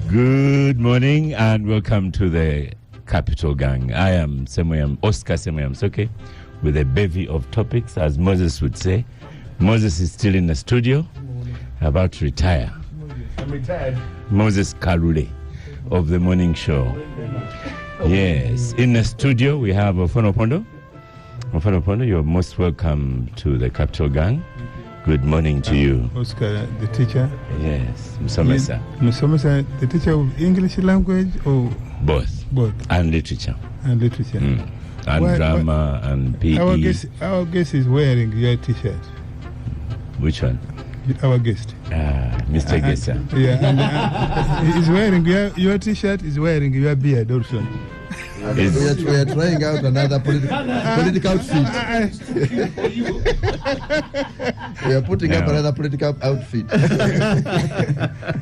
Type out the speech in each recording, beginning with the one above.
Good morning and welcome to the Capital Gang. I am Oscar Semoyam Soke with a bevy of topics, as Moses would say. Moses is still in the studio, about to retire. I'm retired. Moses Karule of the morning show. Yes, in the studio we have Ofono Pondo. Ofono Pondo, you're most welcome to the Capital Gang. Good morning to you. Oscar, the teacher. Yes, Msomesa. Msomesa, the teacher of English language or Both. both? And literature. And literature. And drama and PE. Our guest is wearing your t-shirt. Which one? Our guest. Mr. Gesa. Yeah, and he's wearing your t-shirt, he's wearing your beard also. We are trying out another political outfit. We are putting up another political outfit.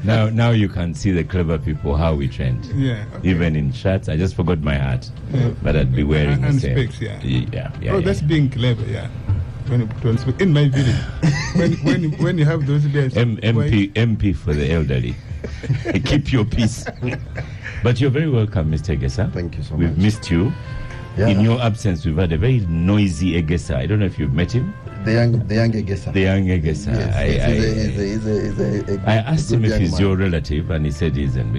Now you can see the clever people how we trend. Yeah. Okay. Even in shirts. I just forgot my hat, but I'd be wearing the and same. specs, yeah. Yeah. That's being clever, yeah. When you put on specs. In my village, when you have those beards. MP for the elderly. Keep your peace. But you're very welcome, Mr. Egesa. Thank you so much. We've missed you. Yeah. In your absence, we've had a very noisy Egesa. I don't know if you've met him. The young Egesa. The young Egesa. Yes, I asked him if he's your relative, and he said he isn't.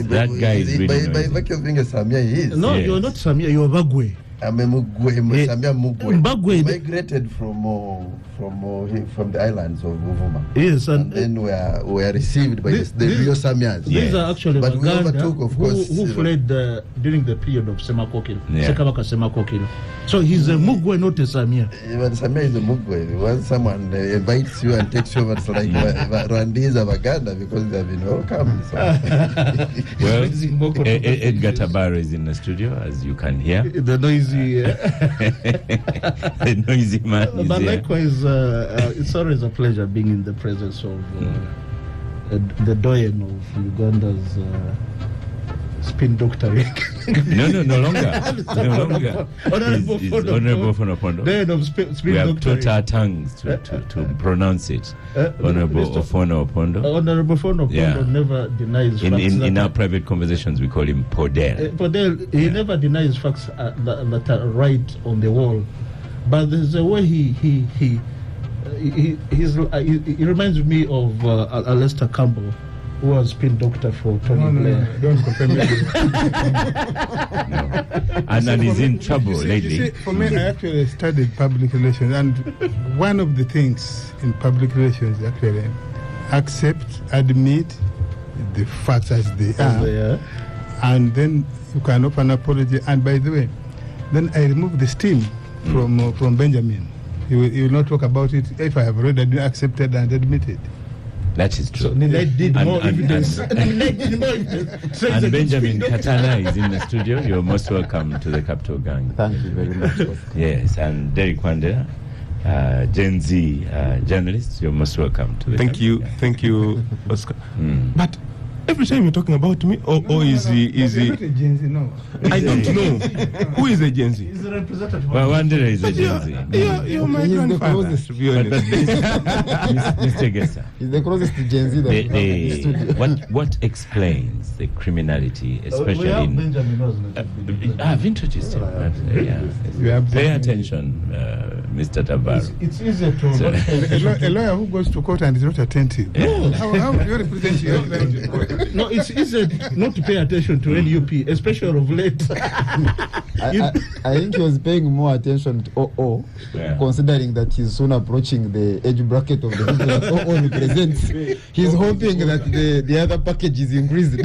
That guy is really By noisy. virtue of being a Samia, he is. No, Yes. you're not Samia, you're Bagwe. I'm a Mugwe, Samia Mugwe. Bagwe. He migrated from the islands of Uvuma. Yes, And then we are received by the real Samias. These are actually But we Baganda overtook, of course, who fled during the period of Semakokilo. Yeah. Sekabaka Semakokilo. So he's a Mugwe, not a Samia. Even Samia is a Mugwe. Once someone invites you and takes you over, it's like Rwandese are Baganda because they have been welcome. So. Well, Edgar Tabaro is in the studio, as you can hear. The noisy. The noisy man is But here. likewise, it's always a pleasure being in the presence of the doyen of Uganda's spin doctoring. No longer. Honorable He's Fono Honorable Fono Pondo. Doyen of spin We have doctoring. taught our tongues to pronounce it. Honorable Mr. Ofono Opondo. Honorable Fono Pondo Yeah. never denies facts. In that our private conversations, we call him Podel. Podel, he never denies facts that are right on the wall, but there's a way he reminds me of Alistair Campbell, who was spin doctor for Tony Blair. No, don't compare me. And he's in trouble You see, lately. for me, I actually studied public relations, and one of the things in public relations is actually admit the facts as they are, and then you can open an apology. And by the way, then I remove the steam from Benjamin. He will not talk about it if I have already accepted and admitted. That is true. So Nilay did more And- evidence. and- Nilay did more evidence. And Benjamin Katana is in the studio. You're most welcome to the Capital Gang. Thank you very much. Yes, and Derek Wandera, Gen Z journalist. You're most welcome to the Capital Gang. Thank you, Oscar. But every time you're talking about me, is he? You're not a Gen Z, no. I don't know. Who is a Gen Z? He's the representative. Well, Wandera is a Gen Z. You're my He's the grandfather, closest. to be But honest. Mr. Gessa, He's the closest to Gen Z that we have in the studio. what explains the criminality, especially we have in... Benjamin wasn't I've introduced him. You have Pay attention, Mr. Tabaro. It's easier to. a lawyer who goes to court and is not attentive. Yeah. How do you represent your client in court? No, it's easier not to pay attention to NUP, especially of late. I think he was paying more attention to OO, Yeah. considering that he's soon approaching the age bracket of the people that OO represents. He's hoping that the other package is increased.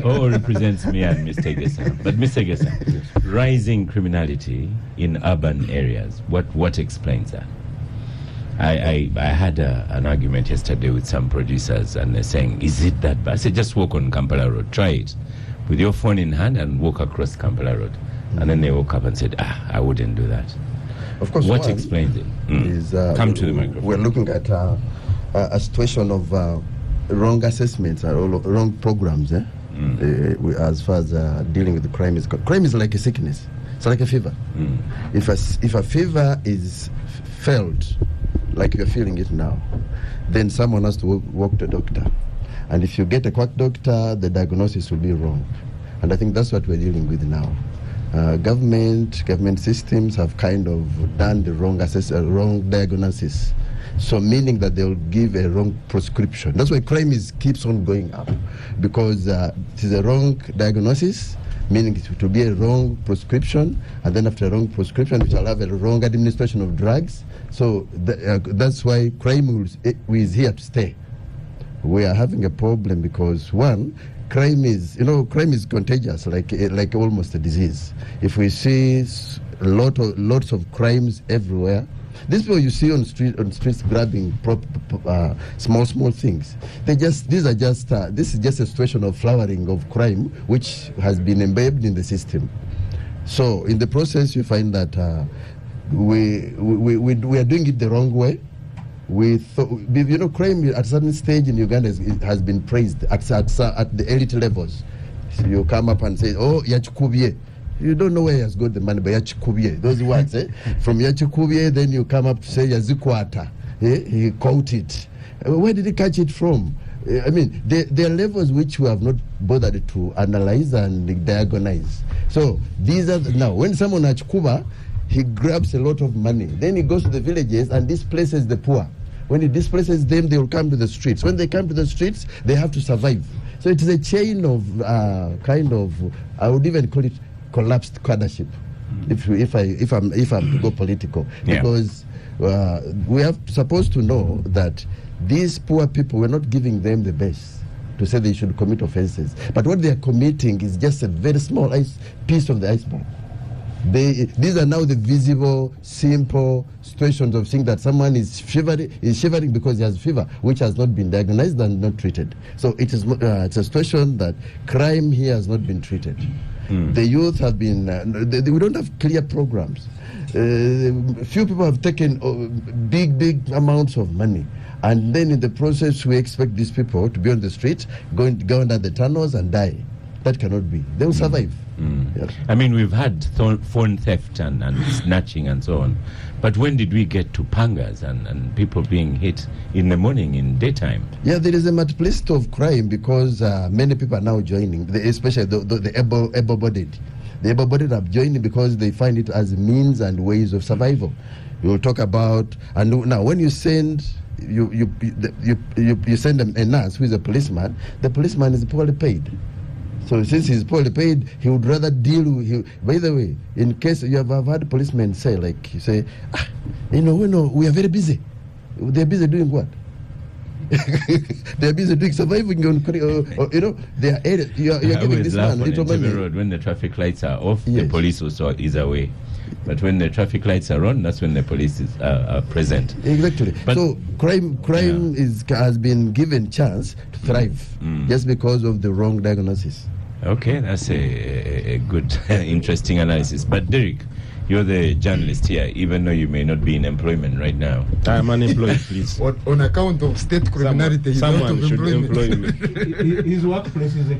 Oh, represents me and Mr. Gessa. But Mr. Gessa, rising criminality in urban areas, what explains that? I had an argument yesterday with some producers, and they're saying, is it that bad? I said, just walk on Kampala Road, try it with your phone in hand and walk across Kampala Road. And then they woke up and said, I wouldn't do that. Of course, What one explains it? is Come to the microphone. We're looking at a situation of wrong assessments or wrong programs. As far as dealing with the crime is concerned. Crime is like a sickness. It's like a fever. If a fever is felt like you're feeling it now, then someone has to walk to a doctor. And if you get a quack doctor, the diagnosis will be wrong. And I think that's what we're dealing with now. Government systems have kind of done the wrong diagnosis. So meaning that they'll give a wrong prescription. That's why crime keeps on going up, because it is a wrong diagnosis, meaning it will be a wrong prescription, and then after a wrong prescription, it will have a wrong administration of drugs. So that's why crime is here to stay. We are having a problem because, one, crime is contagious, like almost a disease. If we see lots of crimes everywhere, these people you see on streets grabbing small things. This is just a situation of flowering of crime, which has been embedded in the system. So in the process, you find that we are doing it the wrong way. Crime at a certain stage in Uganda has been praised at the elite levels. So you come up and say, "Oh, Yachikubye." You don't know where he has got the money, but Yachikubye. Those words, From Yachikubye, then you come up to say Yazikwata. He caught it. Where did he catch it from? I mean, there are levels which we have not bothered to analyze and diagnose. So these are now when someone at Kuba, he grabs a lot of money. Then he goes to the villages and displaces the poor. When he displaces them, they will come to the streets. When they come to the streets, they have to survive. So it is a chain of I would even call it collapsed cadreship. If I'm to go political, because we are supposed to know that these poor people, we're not giving them the best to say they should commit offenses. But what they are committing is just a very small piece of the iceberg. These are now the visible, simple situations of seeing that someone is shivering because he has fever, which has not been diagnosed and not treated. So it's a situation that crime here has not been treated. The youth have been, we don't have clear programs. Few people have taken big amounts of money. And then in the process, we expect these people to be on the street, go under the tunnels and die. That cannot be. They will survive. Yes. I mean, we've had phone theft and snatching and so on. But when did we get to pangas and people being hit in the morning, in daytime? Yeah, there is a multiplicity of crime because many people are now joining, especially the able-bodied. The able-bodied are joining because they find it as means and ways of survival. We will talk about, and now when you send you send a nurse who is a policeman, the policeman is poorly paid. So since he's poorly paid, he would rather deal with. By the way, in case you have had policemen say, like, you say, we are very busy. They're busy doing what? They're busy doing surviving on, they are aided. You're giving this man little money. Road, when the traffic lights are off, the police also is away. But when the traffic lights are on, that's when the police are present. Exactly. But so crime has been given chance to thrive just because of the wrong diagnosis. Okay, that's a good, interesting analysis. But Derek, you're the journalist here, even though you may not be in employment right now. I'm unemployed, please. On account of state criminality, someone should employ me. His workplace is a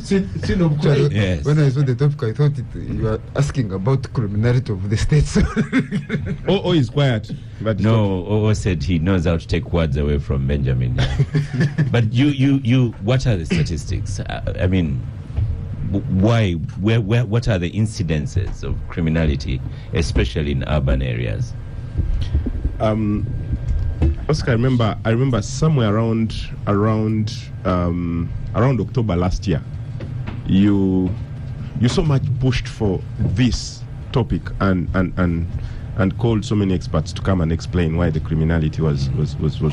scene of crime. Yes. When I saw the topic, I thought you were asking about criminality of the states. Oh, he's quiet. But no, Oo said he knows how to take words away from Benjamin. But you, what are the statistics? I mean, why? What are the incidences of criminality, especially in urban areas? Oscar, I remember somewhere around October last year, you so much pushed for this topic and called so many experts to come and explain why the criminality was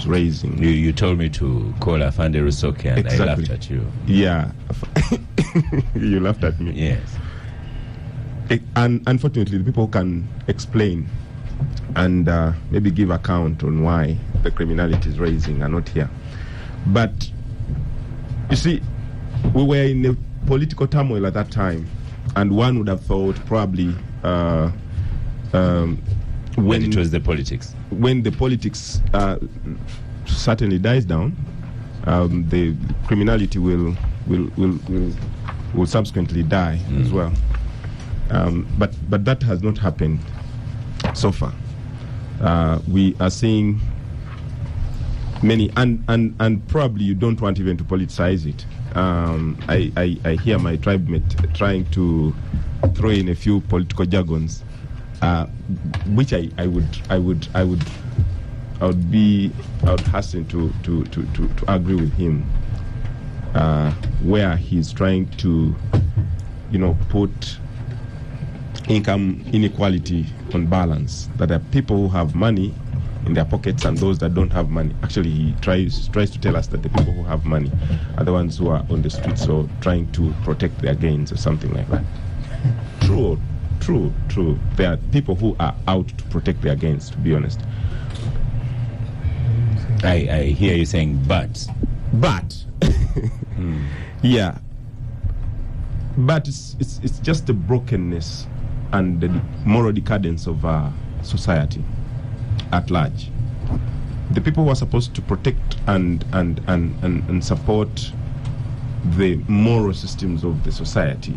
raising. You told me to call Afande Rusoke and exactly. I laughed at you. Yeah. You laughed at me. Yes. And unfortunately, the people can explain and maybe give account on why the criminality is raising are not here. But you see, we were in a political turmoil at that time, and one would have thought probably when it was the politics. When the politics certainly dies down, the criminality will subsequently die as well. But that has not happened so far. We are seeing many, and probably you don't want even to politicize it. I hear my tribe mate trying to throw in a few political jargons, which I would hasten to agree with him, where he's trying to, put income inequality on balance. That there are people who have money in their pockets and those that don't have money. Actually, he tries to tell us that the people who have money are the ones who are on the streets, so trying to protect their gains or something like that. True. There are people who are out to protect their gains, to be honest. I hear you saying but. Yeah. But it's just the brokenness and the moral decadence of our society at large. The people who are supposed to protect and support the moral systems of the society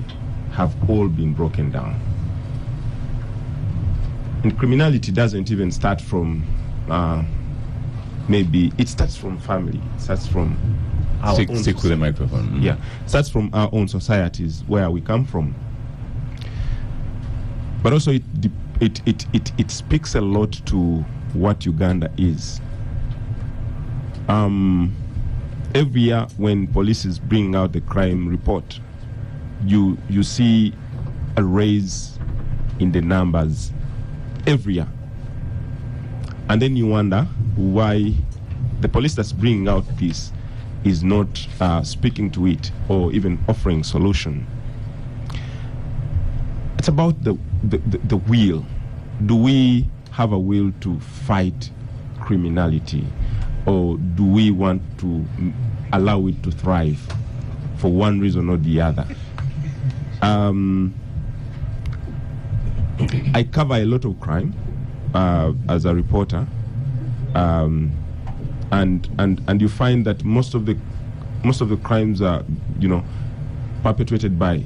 have all been broken down. And criminality doesn't even start from maybe it starts from family. It starts from our own Stick with the microphone. Yeah, it starts from our own societies where we come from. But also it speaks a lot to what Uganda is. Every year when police is bringing out the crime report, you see a raise in the numbers every year. And then you wonder why the police that's bringing out this is not speaking to it or even offering solution. It's about the will. Do we have a will to fight criminality, or do we want to allow it to thrive for one reason or the other? I cover a lot of crime as a reporter, and you find that most of the crimes are perpetrated by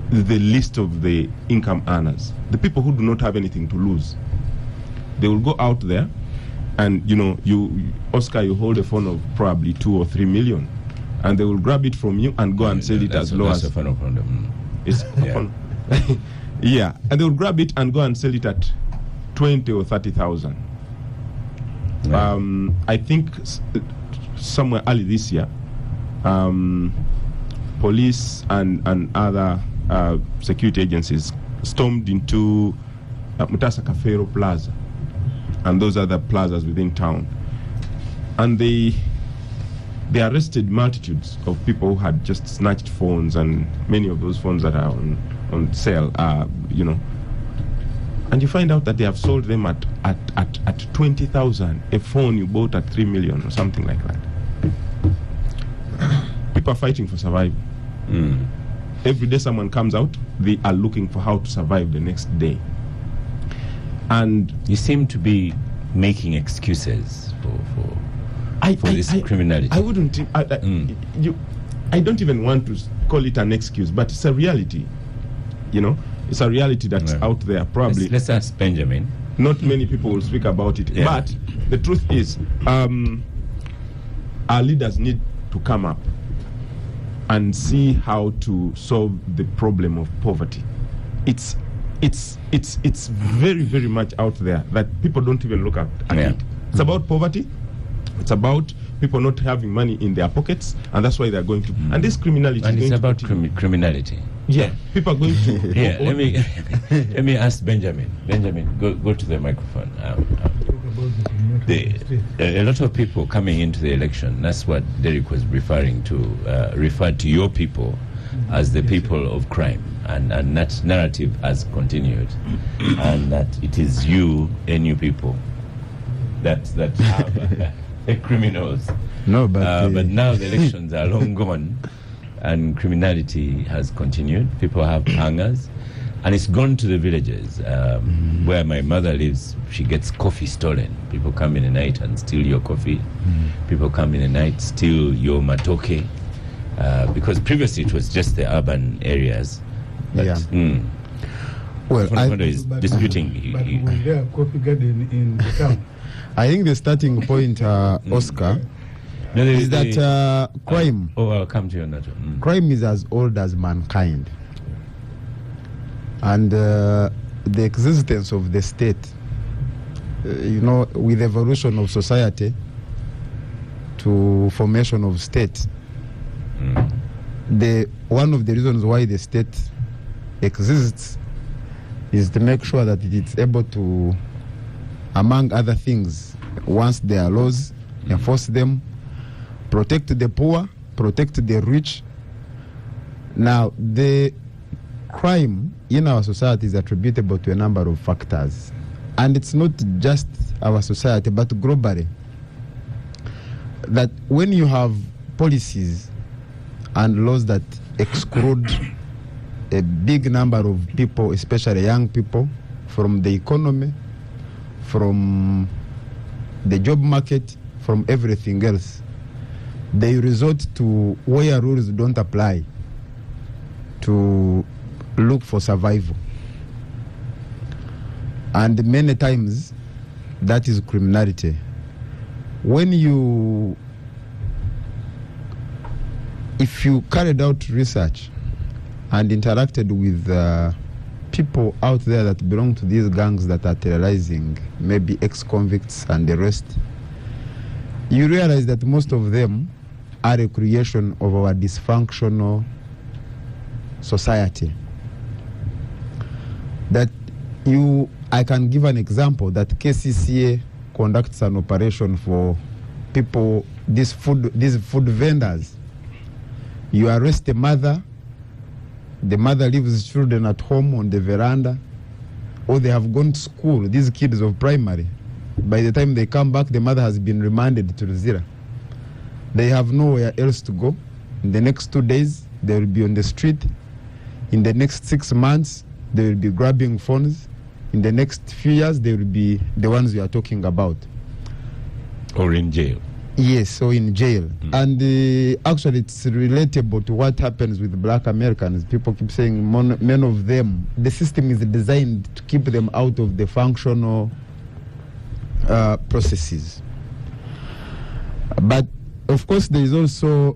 the least of the income earners, the people who do not have anything to lose. They will go out there, and Oscar, you hold a phone of probably 2 or 3 million, and they will grab it from you and go and sell it as low as. That's a phone from them. It's yeah, and they will grab it and go and sell it at 20 or 30,000. Yeah. I think somewhere early this year, police and other security agencies stormed into Mutasa Kafero Plaza and those other plazas within town, and they arrested multitudes of people who had just snatched phones, and many of those phones that are on sale and you find out that they have sold them at 20,000 a phone you bought at 3 million or something like that. People are fighting for survival. Every day someone comes out, they are looking for how to survive the next day. And you seem to be making excuses for this criminality. I wouldn't. I don't even want to call it an excuse, but it's a reality. It's a reality that's out there. Probably. Let's ask Benjamin. Not many people will speak about it, but the truth is, our leaders need to come up and see how to solve the problem of poverty. It's very, very much out there that people don't even look at it. It's about poverty. It's about people not having money in their pockets, and that's why they're going to. And this criminality. And it's about criminality. Yeah, people are going to. Yeah, let me ask Benjamin. Benjamin, go to the microphone. A lot of people coming into the election. That's what Derek was referring to. Referred to your people as the people of crime, and that narrative has continued, and that it is you and you people that have criminals. No, but now the elections are long gone, and criminality has continued. People have hangers, and it's gone to the villages. Where my mother lives, she gets coffee stolen. People come in the night and steal your coffee. People come in the night, steal your matoke. Because previously it was just the urban areas. But, Well, is disputing. But was there a coffee garden in the town? I think the starting point, Oscar, No, is that crime. I'll come to you on that one. Crime is as old as mankind, and the existence of the state. With evolution of society to formation of state, one of the reasons why the state exists is to make sure that it's able to, among other things, once there are laws, enforce them, protect the poor, protect the rich. Now, the crime in our society is attributable to a number of factors. And it's not just our society, but globally. That when you have policies and laws that exclude a big number of people, especially young people, from the economy, from the job market, from everything else, they resort to where rules don't apply to look for survival. And many times, that is criminality. If you carried out research and interacted with people out there that belong to these gangs that are terrorizing, maybe ex-convicts and the rest, you realize that most of them are a creation of our dysfunctional society. I can give an example that KCCA conducts an operation for people, these food vendors. You arrest a mother, the mother leaves children at home on the veranda, or they have gone to school, these kids of primary. By the time they come back, the mother has been remanded to Luzira. They have nowhere else to go. In the next 2 days, they will be on the street. In the next 6 months, they will be grabbing phones. In the next few years, they will be the ones you are talking about. Or in jail. Yes, so in jail. And actually, it's relatable to what happens with black Americans. People keep saying many of them, the system is designed to keep them out of the functional processes. But, of course, there is also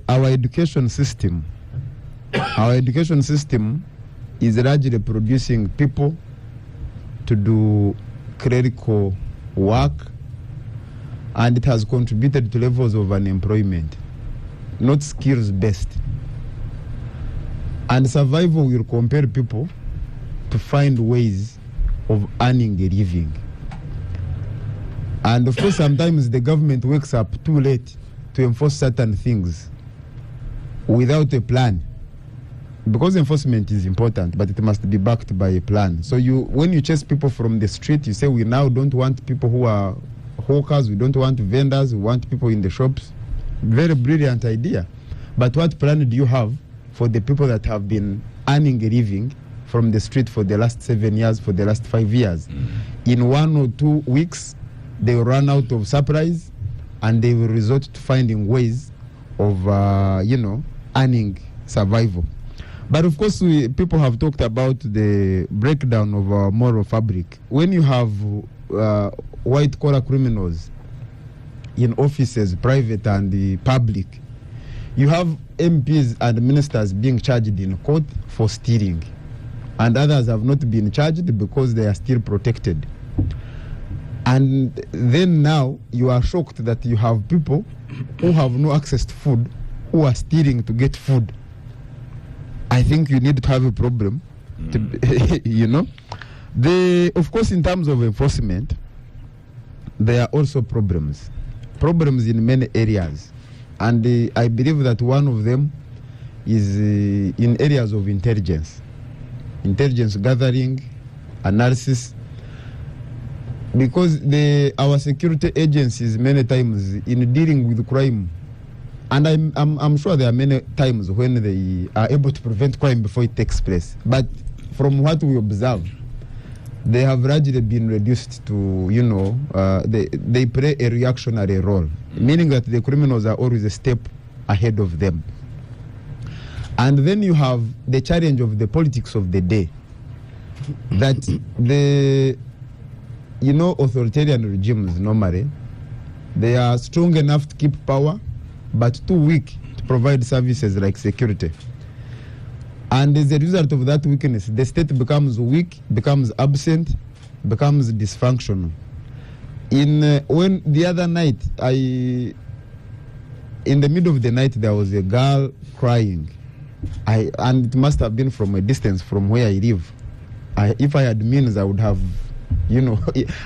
our education system. Our education system is largely producing people to do clerical work, and it has contributed to levels of unemployment, not skills-based. And survival will compel people to find ways of earning a living. And of course, sometimes the government wakes up too late to enforce certain things without a plan. Because enforcement is important, but it must be backed by a plan. So when you chase people from the street, you say we now don't want people who are hawkers, we don't want vendors, we want people in the shops. Very brilliant idea. But what plan do you have for the people that have been earning a living from the street for the last 7 years, for the last 5 years? In 1 or 2 weeks, they will run out of supplies, and they will resort to finding ways of, earning survival. But of course, people have talked about the breakdown of our moral fabric. When you have white-collar criminals in offices, private and the public, you have MPs and ministers being charged in court for stealing, and others have not been charged because they are still protected. And then now you are shocked that you have people who have no access to food who are stealing to get food. I think you need to have a problem, Of course, in terms of enforcement, there are also problems in many areas. And I believe that one of them is in areas of intelligence gathering, analysis. Because our security agencies many times in dealing with crime, and I'm sure there are many times when they are able to prevent crime before it takes place. But from what we observe, they have largely been reduced to, they play a reactionary role, meaning that the criminals are always a step ahead of them. And then you have the challenge of the politics of the day, that you know, authoritarian regimes normally, they are strong enough to keep power, but too weak to provide services like security. And as a result of that weakness, the state becomes weak, becomes absent, becomes dysfunctional. When the other night, in the middle of the night, there was a girl crying. And it must have been from a distance from where I live. If I had means, I would have, you know,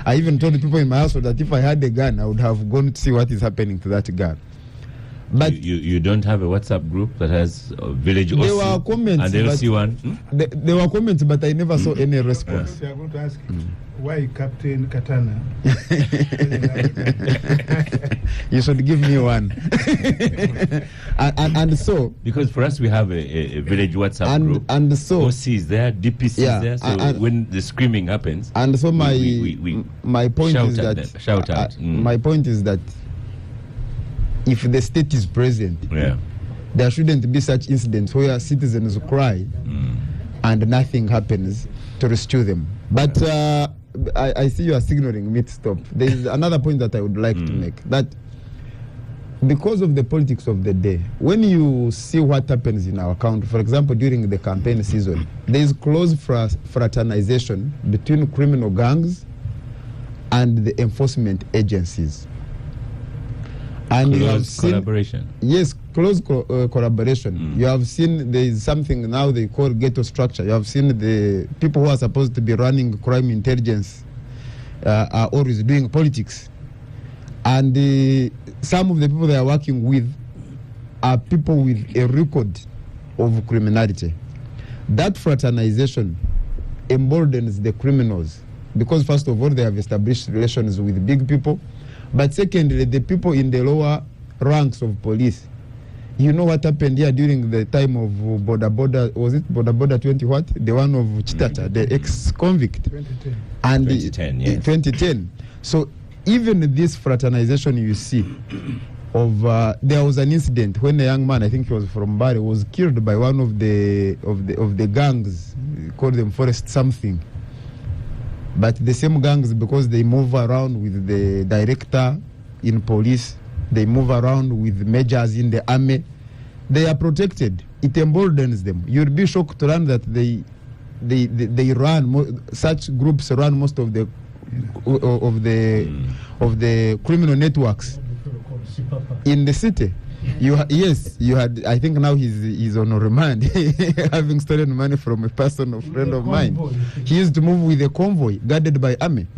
I even told people in my household that if I had a gun, I would have gone to see what is happening to that girl. But you don't have a WhatsApp group that has village OC? There were comments. And LC one? There were comments, but I never saw any response. So I'm going to ask why Captain Katana? You should give me one. and so... Because for us, we have a village WhatsApp group. And so... OC is there, DPC is there, so when the screaming happens... And so my point is that... Shout out. My point is that if the state is present, there shouldn't be such incidents where citizens cry and nothing happens to rescue them. But I see you are signaling me to stop. There is another point that I would like to make, that because of the politics of the day, when you see what happens in our country, for example, during the campaign season, there is close fraternization between criminal gangs and the enforcement agencies. And close you have seen, collaboration. Yes, close collaboration. You have seen there is something now they call ghetto structure. You have seen the people who are supposed to be running crime intelligence are always doing politics. And some of the people they are working with are people with a record of criminality. That fraternization emboldens the criminals because, first of all, they have established relations with big people. But secondly, the people in the lower ranks of police, you know what happened here during the time of Boda, was it Boda 20 what? The one of Chitata, the ex-convict. 2010. And 2010, yes. 2010. So even this fraternization you see of, there was an incident when a young man, I think he was from Bari, was killed by one of the gangs, called them Forest something. But the same gangs, because they move around with the director in police, they move around with majors in the army, they are protected. It emboldens them. You'll be shocked to learn that they run, such groups run most of the criminal networks in the city. Yes, you had. I think now he's on remand, having stolen money from a personal friend of mine. He used to move with a convoy guarded by army.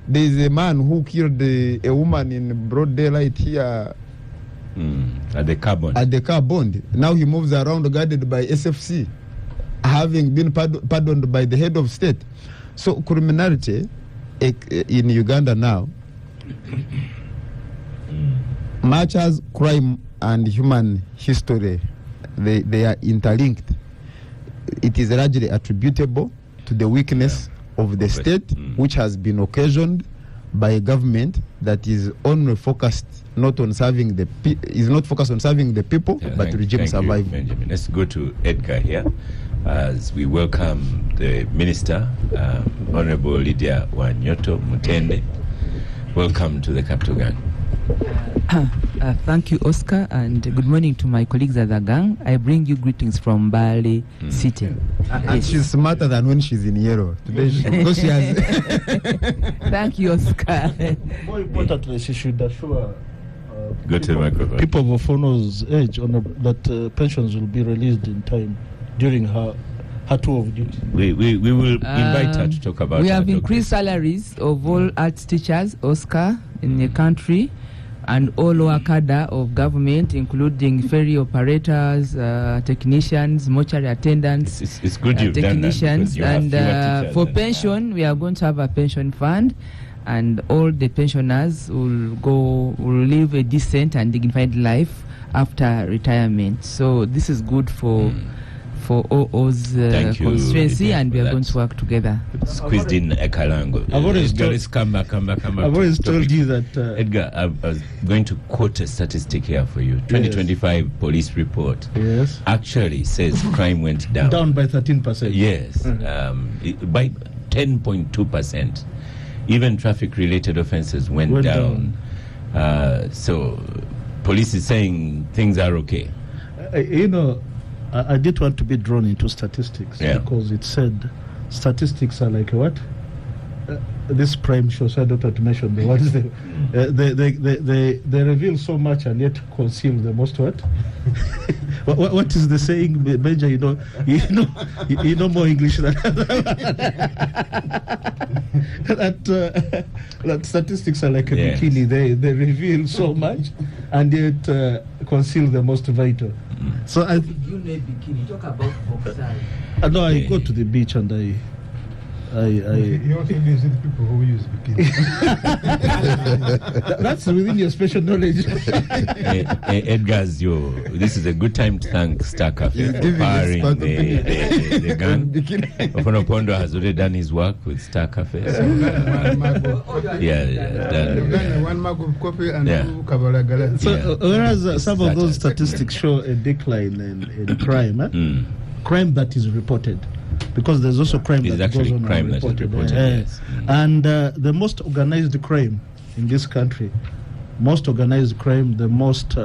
There is a man who killed a woman in broad daylight here at the car bond. At the car bond. Now he moves around guarded by SFC, having been pardoned by the head of state. So criminality in Uganda now, much as crime and human history, they are interlinked. It is largely attributable to the weakness of the state, which has been occasioned by a government that is only focused not on serving the is not focused on serving the people, but regime survival. Benjamin. Let's go to Edgar here as we welcome the Minister, Honorable Lydia Wanyoto Mutende. Welcome to the Capital Gang. Thank you, Oscar, and good morning to my colleagues at the gang. I bring you greetings from Bali City. And she's smarter than when she's in yellow. Today, because she has. Thank you, Oscar. More importantly, she should assure go to the microphone. People of Ofono's age that pensions will be released in time during her tour of duty. We will invite her to talk about. We have increased salaries of all arts teachers, Oscar, in the country, and all lower cadre of government, including ferry operators, technicians, mortuary attendants, it's good you've technicians, done that, and for pension, we are going to have a pension fund, and all the pensioners will live a decent and dignified life after retirement. So this is good for OO's constituency, and we are going to work together. Squeezed in a Kalango. I've always come back. I've always told you that... Edgar, I was going to quote a statistic here for you. 2025 police report actually says crime went down. Down by 13%. Yes, by 10.2%. Even traffic-related offences went down. So police is saying things are okay. I did want to be drawn into statistics because it said statistics are like what? This prime show, so I don't want to mention the words. They reveal so much and yet conceal the most. What? What is the saying, Benja? You know more English than that. Statistics are like a bikini. They reveal so much and yet conceal the most vital. So I. You know bikini. Talk about boxer. No, I go to the beach and I. He also lives with people who use bikini. That's within your special knowledge. Edgar's, this is a good time to thank Star Cafe for powering the gang. Ofono Pondo has already done his work with Star Cafe. So, One mug of coffee and two Kabalagala. So, whereas some of those statistics show a decline in crime, crime that is reported. Because there's also crime that goes on unreported. Yes. And the most organized crime in this country, the most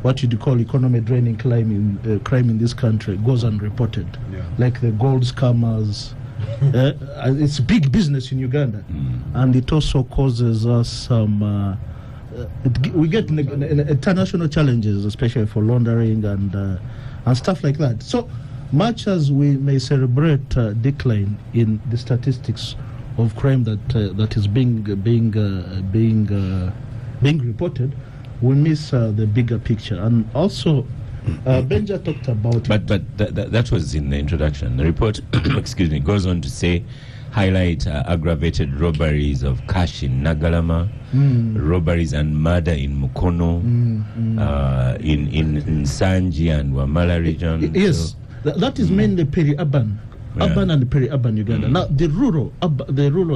what you call economy draining crime in this country goes unreported. Like the gold scammers. It's big business in Uganda. And it also causes us some we get international challenges, especially for laundering and stuff like that. So much as we may celebrate decline in the statistics of crime that is being reported, we miss the bigger picture. And also, Benja talked about. But that was in the introduction. The report, goes on to say, highlight aggravated robberies of cash in Nagalama, robberies and murder in Mukono, in Sanji and Wamala region. Yes. So, that is mainly peri-urban, urban and peri-urban Uganda. Now, the rural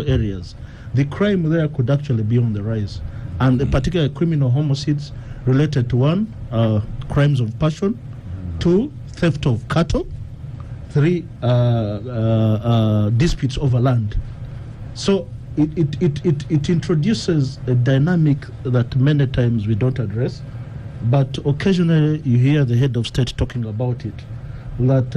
areas, the crime there could actually be on the rise, and particularly criminal homicides related to 1, crimes of passion, 2, theft of cattle, 3, disputes over land. So it introduces a dynamic that many times we don't address, but occasionally you hear the head of state talking about it. That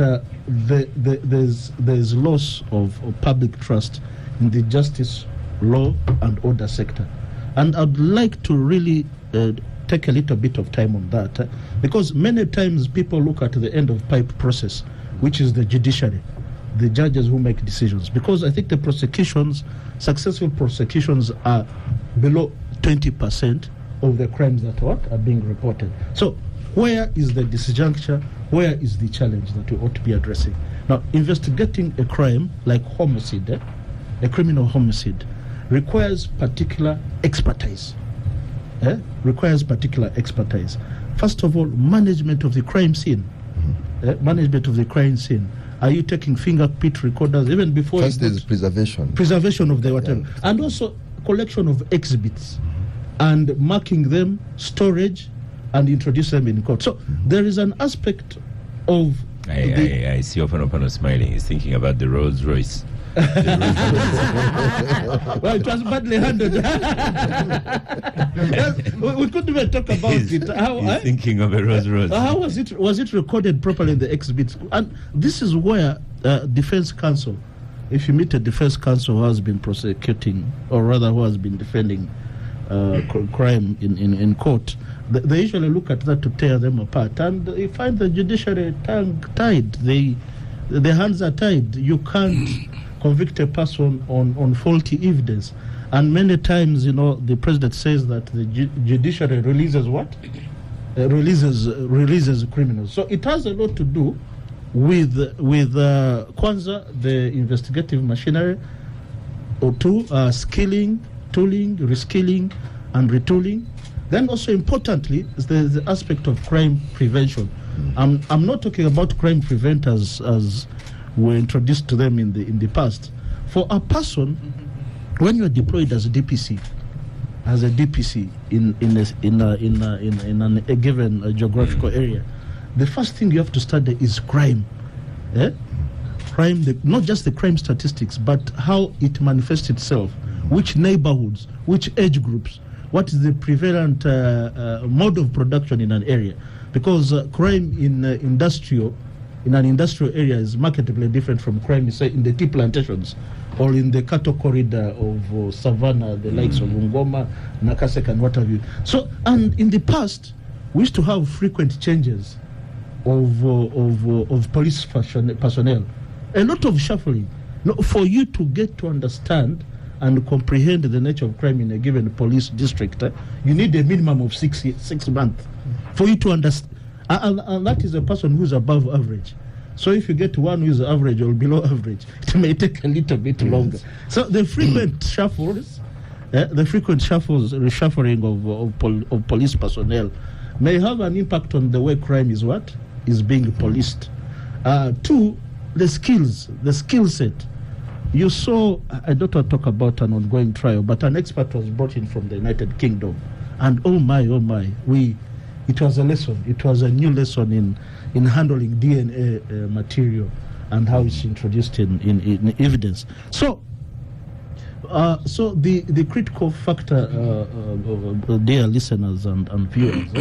there's loss of public trust in the justice, law, and order sector, and I'd like to really take a little bit of time on that because many times people look at the end of pipe process, which is the judiciary, the judges who make decisions, because I think the successful prosecutions are below 20% of the crimes that are being reported. So where is the disjuncture? Where is the challenge that we ought to be addressing? Now, investigating a crime like homicide, a criminal homicide, requires particular expertise. First of all, management of the crime scene. Are you taking fingerprint recorders even before? First is preservation. Preservation of the whatever. And also collection of exhibits and marking them, storage, and introduce them in court. So there is an aspect of. I see Ofono smiling. He's thinking about the Rolls Royce. Well, it was badly handled. We couldn't even talk about it. He's thinking of a Rolls Royce. How was it? Was it recorded properly in the exhibits? And this is where defense counsel, if you meet a defense counsel who has been prosecuting, or rather who has been defending crime in court, they usually look at that to tear them apart, and you find the judiciary tongue-tied. The hands are tied. You can't convict a person on faulty evidence, and many times, the president says that the judiciary releases what? Releases criminals. So it has a lot to do with Kwanzaa, the investigative machinery, or 2, skilling, tooling, reskilling, and retooling. Then also importantly is the aspect of crime prevention. I'm not talking about crime preventers as were introduced to them in the past. For a person, when you are deployed as a DPC in a given geographical area, the first thing you have to study is crime. crime, not just the crime statistics, but how it manifests itself, which neighborhoods, which age groups, what is the prevalent mode of production in an area. Because crime in an industrial area is markedly different from crime, say, in the tea plantations or in the cattle corridor of Savannah, the likes of Ngoma, Nakasek, and what have you. So, and in the past, we used to have frequent changes of police personnel. A lot of shuffling. No, for you to get to understand and comprehend the nature of crime in a given police district, you need a minimum of 6 months for you to understand. And that is a person who's above average. So if you get one who is average or below average, it may take a little bit longer. So the frequent shuffles, reshuffling of police personnel may have an impact on the way crime is being policed. Two, the skill set. You saw, I don't want to talk about an ongoing trial, but an expert was brought in from the United Kingdom. And oh my, it was a lesson. It was a new lesson in handling DNA material and how it's introduced in evidence. So the critical factor, dear listeners and viewers,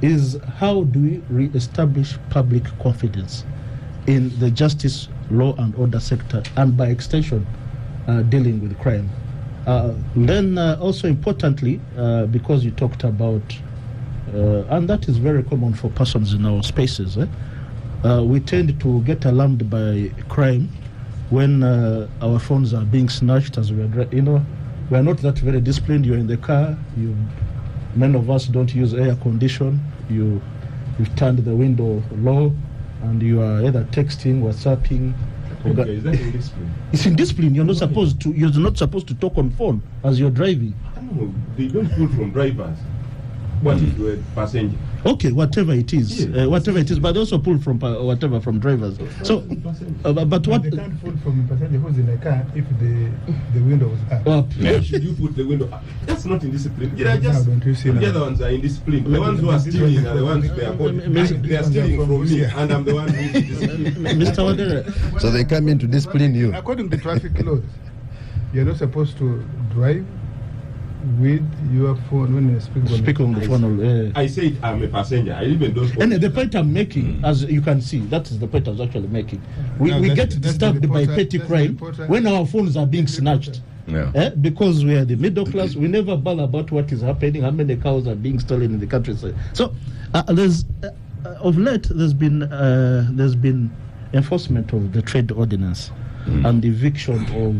is how do we re-establish public confidence in the justice, law and order sector, and by extension, dealing with crime. Then also importantly, because you talked about, and that is very common for persons in our spaces, we tend to get alarmed by crime when our phones are being snatched as we are, we are not that very disciplined. You're in the car, many of us don't use air condition, you've turned the window low, and you are either texting, WhatsApping. Okay, is that indiscipline? It's indiscipline. You're not supposed to talk on phone as you're driving. No, they don't pull from drivers. What if you're a passenger? Okay, whatever it is, but they also pull from from drivers. So, but what? They can't pull from a passenger who's in a car if the window was up. Why should you put the window up? That's not indiscipline. The other ones are indisciplined. The ones who are stealing are the ones they are called. They are stealing from me, and I'm the one who is disciplined. Mr. Wadera. So they come in to discipline you. According to traffic laws, you're not supposed to drive with your phone when you speak on the phone. I said I'm a passenger. I even don't. And the point I'm making, as you can see, that is the point I was actually making. We get disturbed by petty crime when our phones are being snatched. Yeah. Because we are the middle class, we never bother about what is happening, how many cows are being stolen in the countryside. So there's of late there's been enforcement of the trade ordinance and eviction of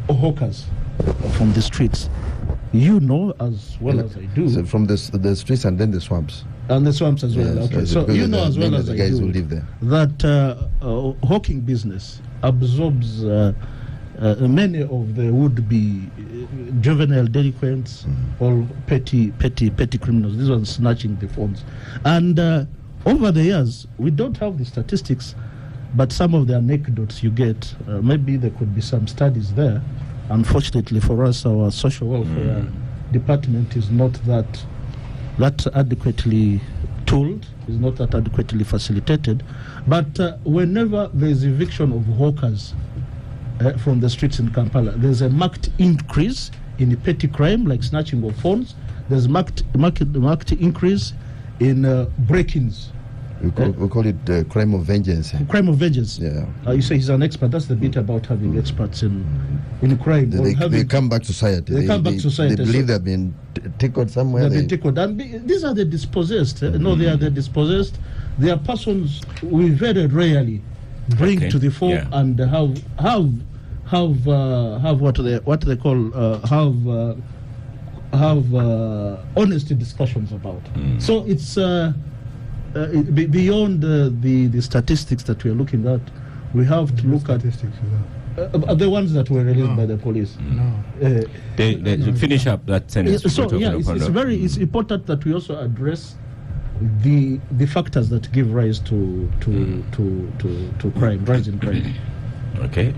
hawkers from the streets. You know as well as I do. So from the streets and then the swamps. And the swamps as well. Yes, okay. So you know as well as I guys do who live there. that hawking business absorbs many of the would-be juvenile delinquents or petty criminals. These ones snatching the phones. And over the years, we don't have the statistics, but some of the anecdotes you get, maybe there could be some studies there. Unfortunately for us, our social welfare department is not that adequately tooled, is not that adequately facilitated. But whenever there's eviction of hawkers from the streets in Kampala, there's a marked increase in the petty crime like snatching of phones. There's marked increase in break-ins. We call it crime of vengeance. Crime of vengeance. Yeah. You say he's an expert. That's the bit about having experts in crime. They come back to society. They come back to society. They believe they've been tickled somewhere. They've been tickled. And these are the dispossessed. No, they are the dispossessed. They are persons we very rarely bring to the fore and have what they call honest discussions about. So it's beyond the statistics that we are looking at. We have to look at the ones that were released by the police. They finish up that sentence. It's important that we also address the factors that give rise to crime, rise in crime. Okay.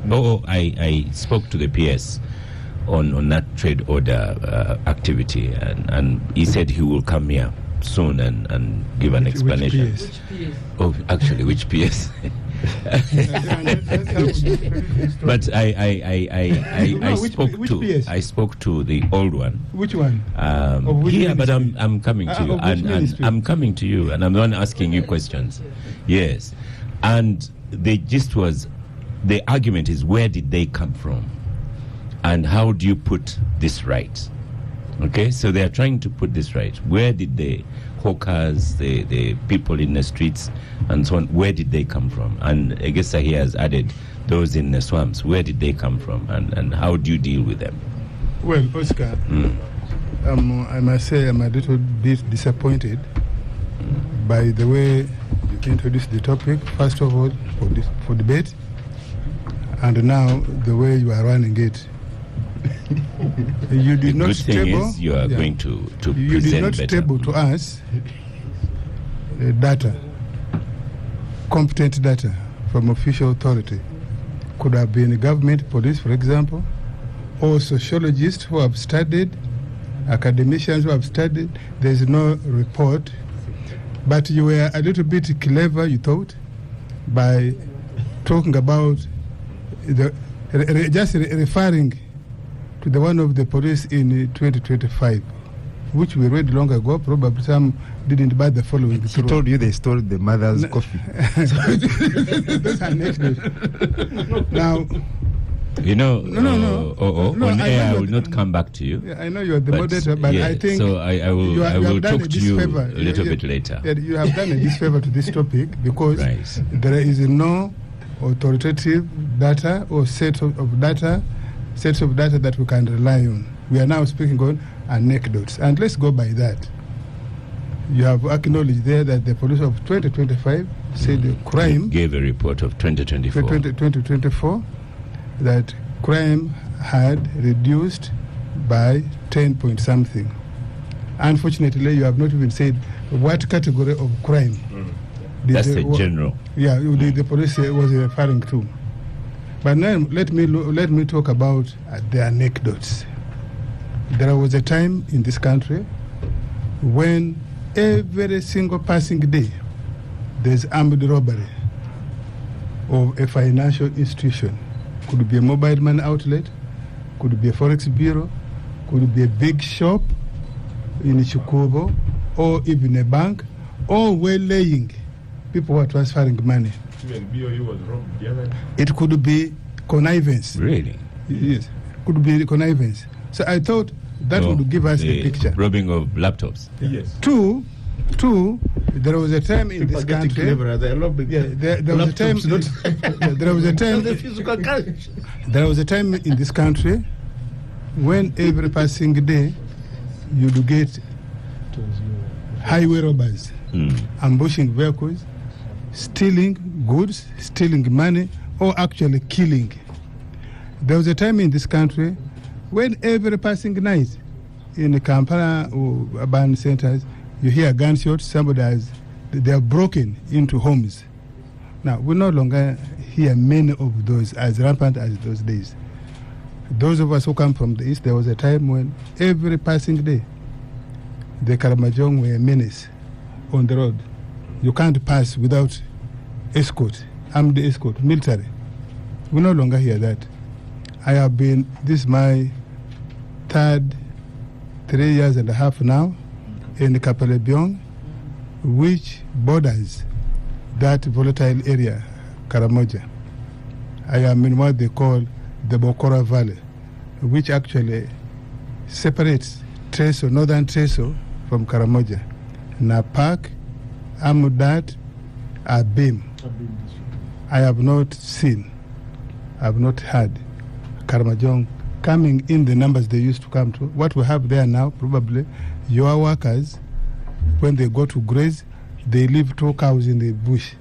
I spoke to the PS on that trade order activity, and he said he will come here soon and give an explanation. Which PS? Oh, actually, which PS? But I spoke to the old one. Which one? Here, but I'm coming to you, and I'm coming to you, and I'm not asking you questions. Yes, and the gist was, the argument is, where did they come from, and how do you put this right? Okay, so they are trying to put this right. Where did the hawkers, the people in the streets, and so on, where did they come from? And I guess he has added those in the swamps. Where did they come from, and how do you deal with them? Well, Oscar, I must say I'm a little bit disappointed by the way you introduced the topic, first of all, for debate, and now the way you are running it. You did not stable. You are going to you did not better. stable to us data, competent data from official authority. Could have been government, police, for example, or sociologists who have studied, academicians who have studied. There is no report, but you were a little bit clever, you thought, by talking about referring to the one of the police in 2025, which we read long ago. Probably some didn't buy the following. He told you they stole the mother's coffee. That's anecdote. Now, you know, no, on air I will not come back to you. Yeah, I know you are the moderator, but yeah, I think so. I will talk to you a little bit later. You have done a disfavor to this topic because there is no authoritative data or sets of data that we can rely on. We are now speaking on anecdotes, and let's go by that. You have acknowledged there that the police of 2025 said the crime gave a report of 2024 that crime had reduced by 10 point something. Unfortunately, you have not even said what category of crime. That's the general. Yeah, the police was referring to. But now let me talk about the anecdotes. There was a time in this country when every single passing day there's armed robbery of a financial institution. Could be a mobile money outlet, could be a forex bureau, could be a big shop in Chikubo, or even a bank, or waylaying people who are transferring money. It could be connivance. Really? Yes, could be connivance. So I thought that would give us a picture. Robbing of laptops. Yes. Two, there was a time in this country. There was a time. There was a time. There was a time in this country when every passing day you'd get highway robbers ambushing vehicles, stealing goods, stealing money, or actually killing. There was a time in this country when every passing night in the Kampala or urban centers, you hear gunshots, they are broken into homes. Now, we no longer hear many of those as rampant as those days. Those of us who come from the east, there was a time when every passing day, the Karamojong were a menace on the road. You can't pass without escort, armed escort, military. We no longer hear that. This is my third 3.5 years now in Kapelebyong, which borders that volatile area, Karamoja. I am in what they call the Bokora Valley, which actually separates Treso, northern Treso from Karamoja. Napak, Amudat, Abim. I have not seen, I have not heard Karamojong coming in the numbers they used to come to. What we have there now, probably, your workers, when they go to graze, they leave 2 cows in the bush,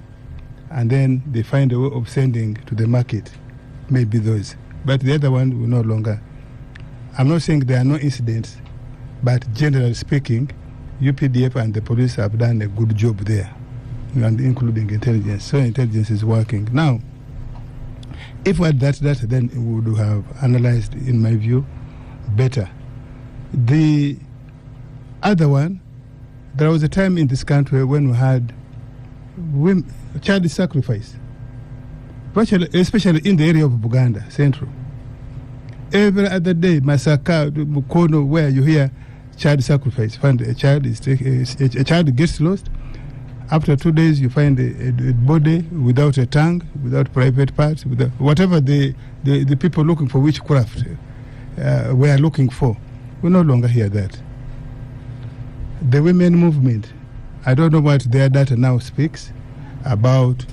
and then they find a way of sending to the market, maybe those. But the other one will no longer. I'm not saying there are no incidents, but generally speaking, UPDF and the police have done a good job there, and including intelligence. So intelligence is working. Now, if we had that data, then we would have analyzed, in my view, better. The other one, there was a time in this country when we had child sacrifice, especially in the area of Buganda Central. Every other day, Masaka, Mukono, where you hear child sacrifice, find a child a child gets lost. After 2 days, you find a body without a tongue, without private parts, without whatever the people looking for witchcraft were looking for. We no longer hear that. The women movement, I don't know what their data now speaks about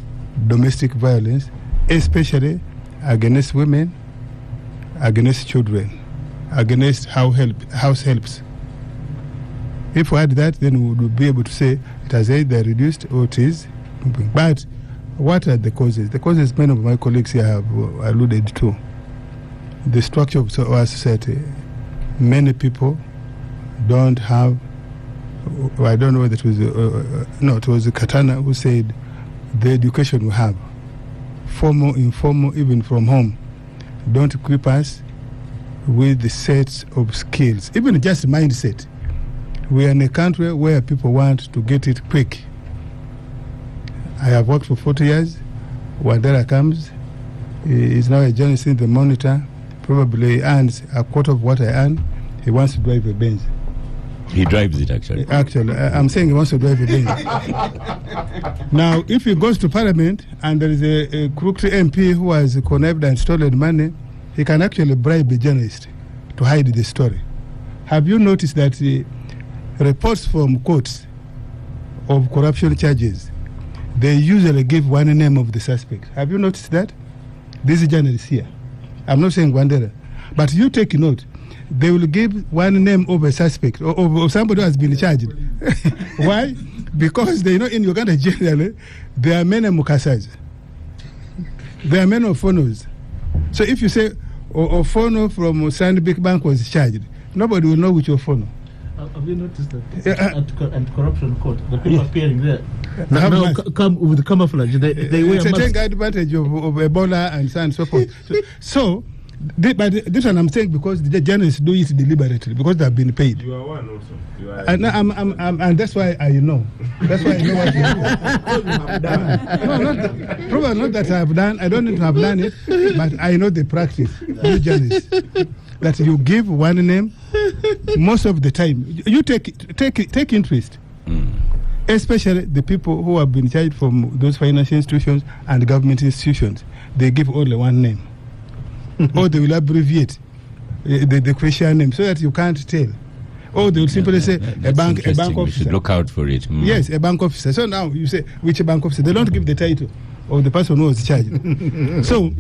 domestic violence, especially against women, against children, against house helps. If we had that, then we would be able to say it has either reduced or it is moving. But what are the causes? The causes many of my colleagues here have alluded to. The structure of our society. Many people don't have, I don't know whether it was, it was Katana who said the education we have, formal, informal, even from home, don't equip us with the sets of skills, even just mindset. We are in a country where people want to get it quick. I have worked for 40 years. Wandera comes, he is now a journalist in the Monitor, probably earns a quarter of what I earn. He wants to drive a Benz. He drives it, actually. Actually, I'm saying he wants to drive a Benz. Now, if he goes to Parliament and there is a crooked MP who has connived and stolen money, he can actually bribe a journalist to hide the story. Have you noticed that reports from courts of corruption charges, they usually give one name of the suspect? Have you noticed that? This is journalist here. I'm not saying Wandera, but you take note. They will give one name of a suspect or somebody who has been charged. Why? Because they know in Uganda generally there are many mukasas. There are many Ophonos. So if you say Ophono from Sandbik Bank was charged, nobody will know which Ophono. Have you noticed that anti-corruption court, the people appearing there now come with the camouflage, they wear masks. Take advantage of Ebola and so on and so forth. So but this one I'm saying because the journalists do it deliberately because they have been paid. You are one also. You are and that's why I know. That's why I know what you have done. Probably not that I have done. I don't need to have done it, but I know the practice. You journalists, that you give one name most of the time. You take interest. Especially the people who have been charged from those financial institutions and government institutions. They give only one name. Or they will abbreviate the Christian name so that you can't tell. Or they will simply say a bank officer. We should look out for it. Yes, a bank officer. So now you say which bank officer. They don't give the title of the person who was charged. So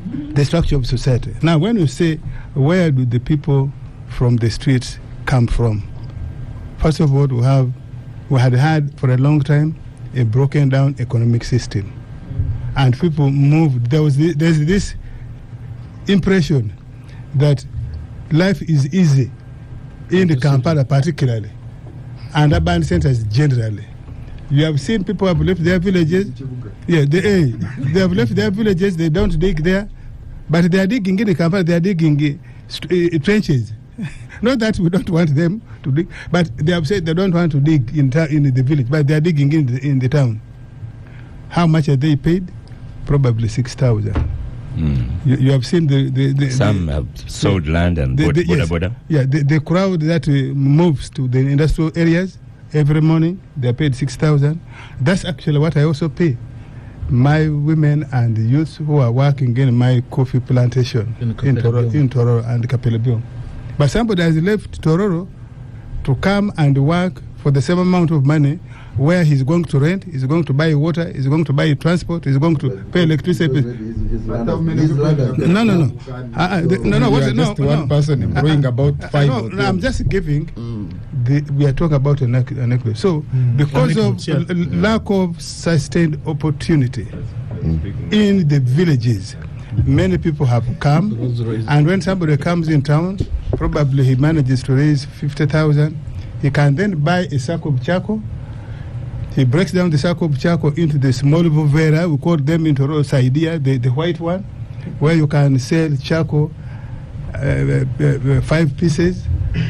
the structure of society. Now when you say where do the people from the streets come from? First of all, we had for a long time a broken down economic system. And people moved. There's this impression that life is easy in the Kampala particularly and urban centers generally. You have seen people have left their villages. Yeah, they have left their villages. They don't dig there, but they are digging in the Kampala. They are digging trenches. Not that we don't want them to dig, but they have said they don't want to dig in the village, but they are digging in the town. How much are they paid? Probably 6,000. You have seen some have sold land and border. Yeah, the crowd that moves to the industrial areas every morning, they are paid 6,000. That's actually what I also pay my women and youths who are working in my coffee plantation in Tororo and Kapelebion. But somebody has left Tororo to come and work for the same amount of money, where he's going to rent, he's going to buy water, he's going to buy transport, he's going to pay electricity. No. Just one person employing about 5. I'm just giving. We are talking about an equity. So, because of lack of sustained opportunity in the villages, many people have come, and when somebody comes in town, probably he manages to raise 50,000. He can then buy a sack of charcoal. He breaks down the sack of charcoal into the small buvera. We call them into Saidia, the white one, where you can sell charcoal 5 pieces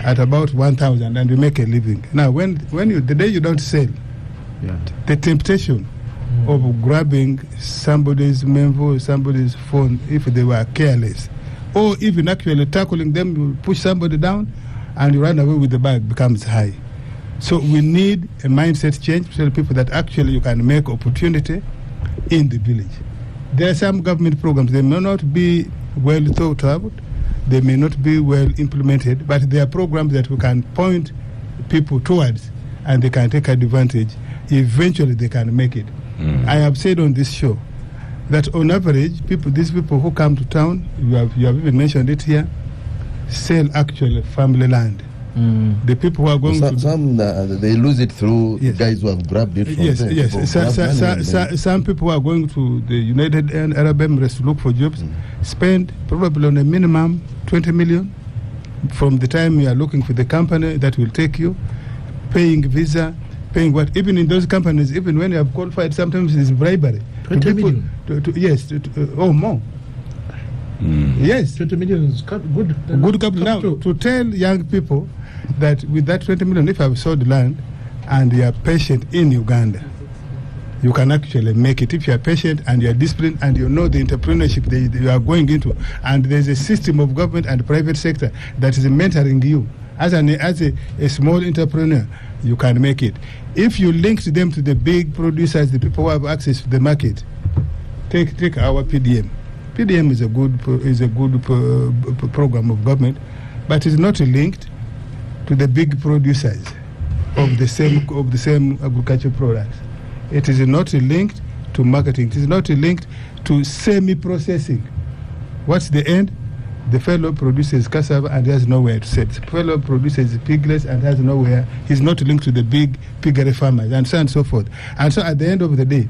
at about 1,000, and you make a living. Now, when you the day you don't sell, the temptation of grabbing somebody's memo, somebody's phone, if they were careless, or even actually tackling them, you push somebody down and you run away with the bag, becomes high. So we need a mindset change to tell people that actually you can make opportunity in the village. There are some government programs, they may not be well thought out, they may not be well implemented, but there are programs that we can point people towards and they can take advantage. Eventually they can make it. I have said on this show that on average, these people who come to town, you have even mentioned it here, sell actually family land. The people who are going they lose it through guys who have grabbed it from them. Yes. Some people who are going to the United Arab Emirates to look for jobs spend probably on a minimum 20 million from the time you are looking for the company that will take you, paying visa, paying what. Even in those companies, even when you have qualified, sometimes it's bribery. 20 million? Or more. Yes. 20 million is good. Good capital. Now, to tell young people that with that 20 million, if I've sold land and you are patient in Uganda, you can actually make it. If you are patient and you are disciplined and you know the entrepreneurship that you are going into, and there's a system of government and private sector that is mentoring you as a small entrepreneur, you can make it. If you link them to the big producers, the people who have access to the market, take our PDM. PDM is a good program of government, but it's not linked to the big producers of the same agricultural products. It is not linked to marketing. It is not linked to semi-processing. What's the end? The fellow produces cassava and has nowhere to sell. The fellow produces piglets and has nowhere. He's not linked to the big piggery farmers, and so on and so forth. And so at the end of the day,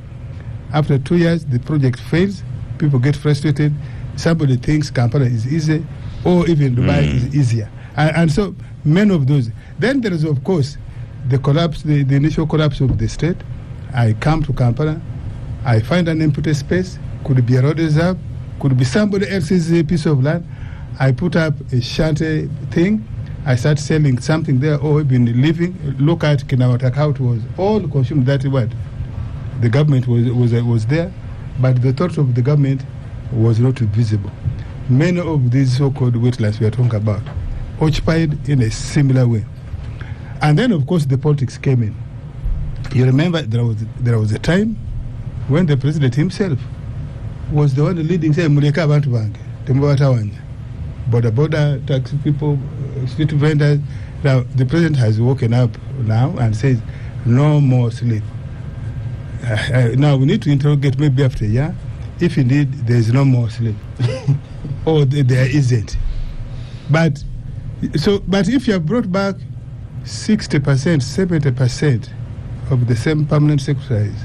after 2 years, the project fails. People get frustrated. Somebody thinks Kampala is easy, or even Dubai is easier. And so many of those. Then there is, of course, the collapse, the initial collapse of the state. I come to Kampala, I find an empty space, could be a road reserve, could be somebody else's piece of land. I put up a shanty thing, I start selling something there, or even living. Look at Kinawataka, how it was all consumed. That what the government was there, but the thought of the government was not visible. Many of these so-called wetlands we are talking about occupied in a similar way. And then, of course, the politics came in. You remember there was a time when the president himself was the one leading, say, Muleka Abantu Bange, Tembawatawanja, border taxi people, street vendors. Now, the president has woken up now and says, no more sleep. Now, we need to interrogate maybe after a year if indeed there is no more sleep or there isn't. But if you have brought back 60%, 70% of the same permanent secretaries,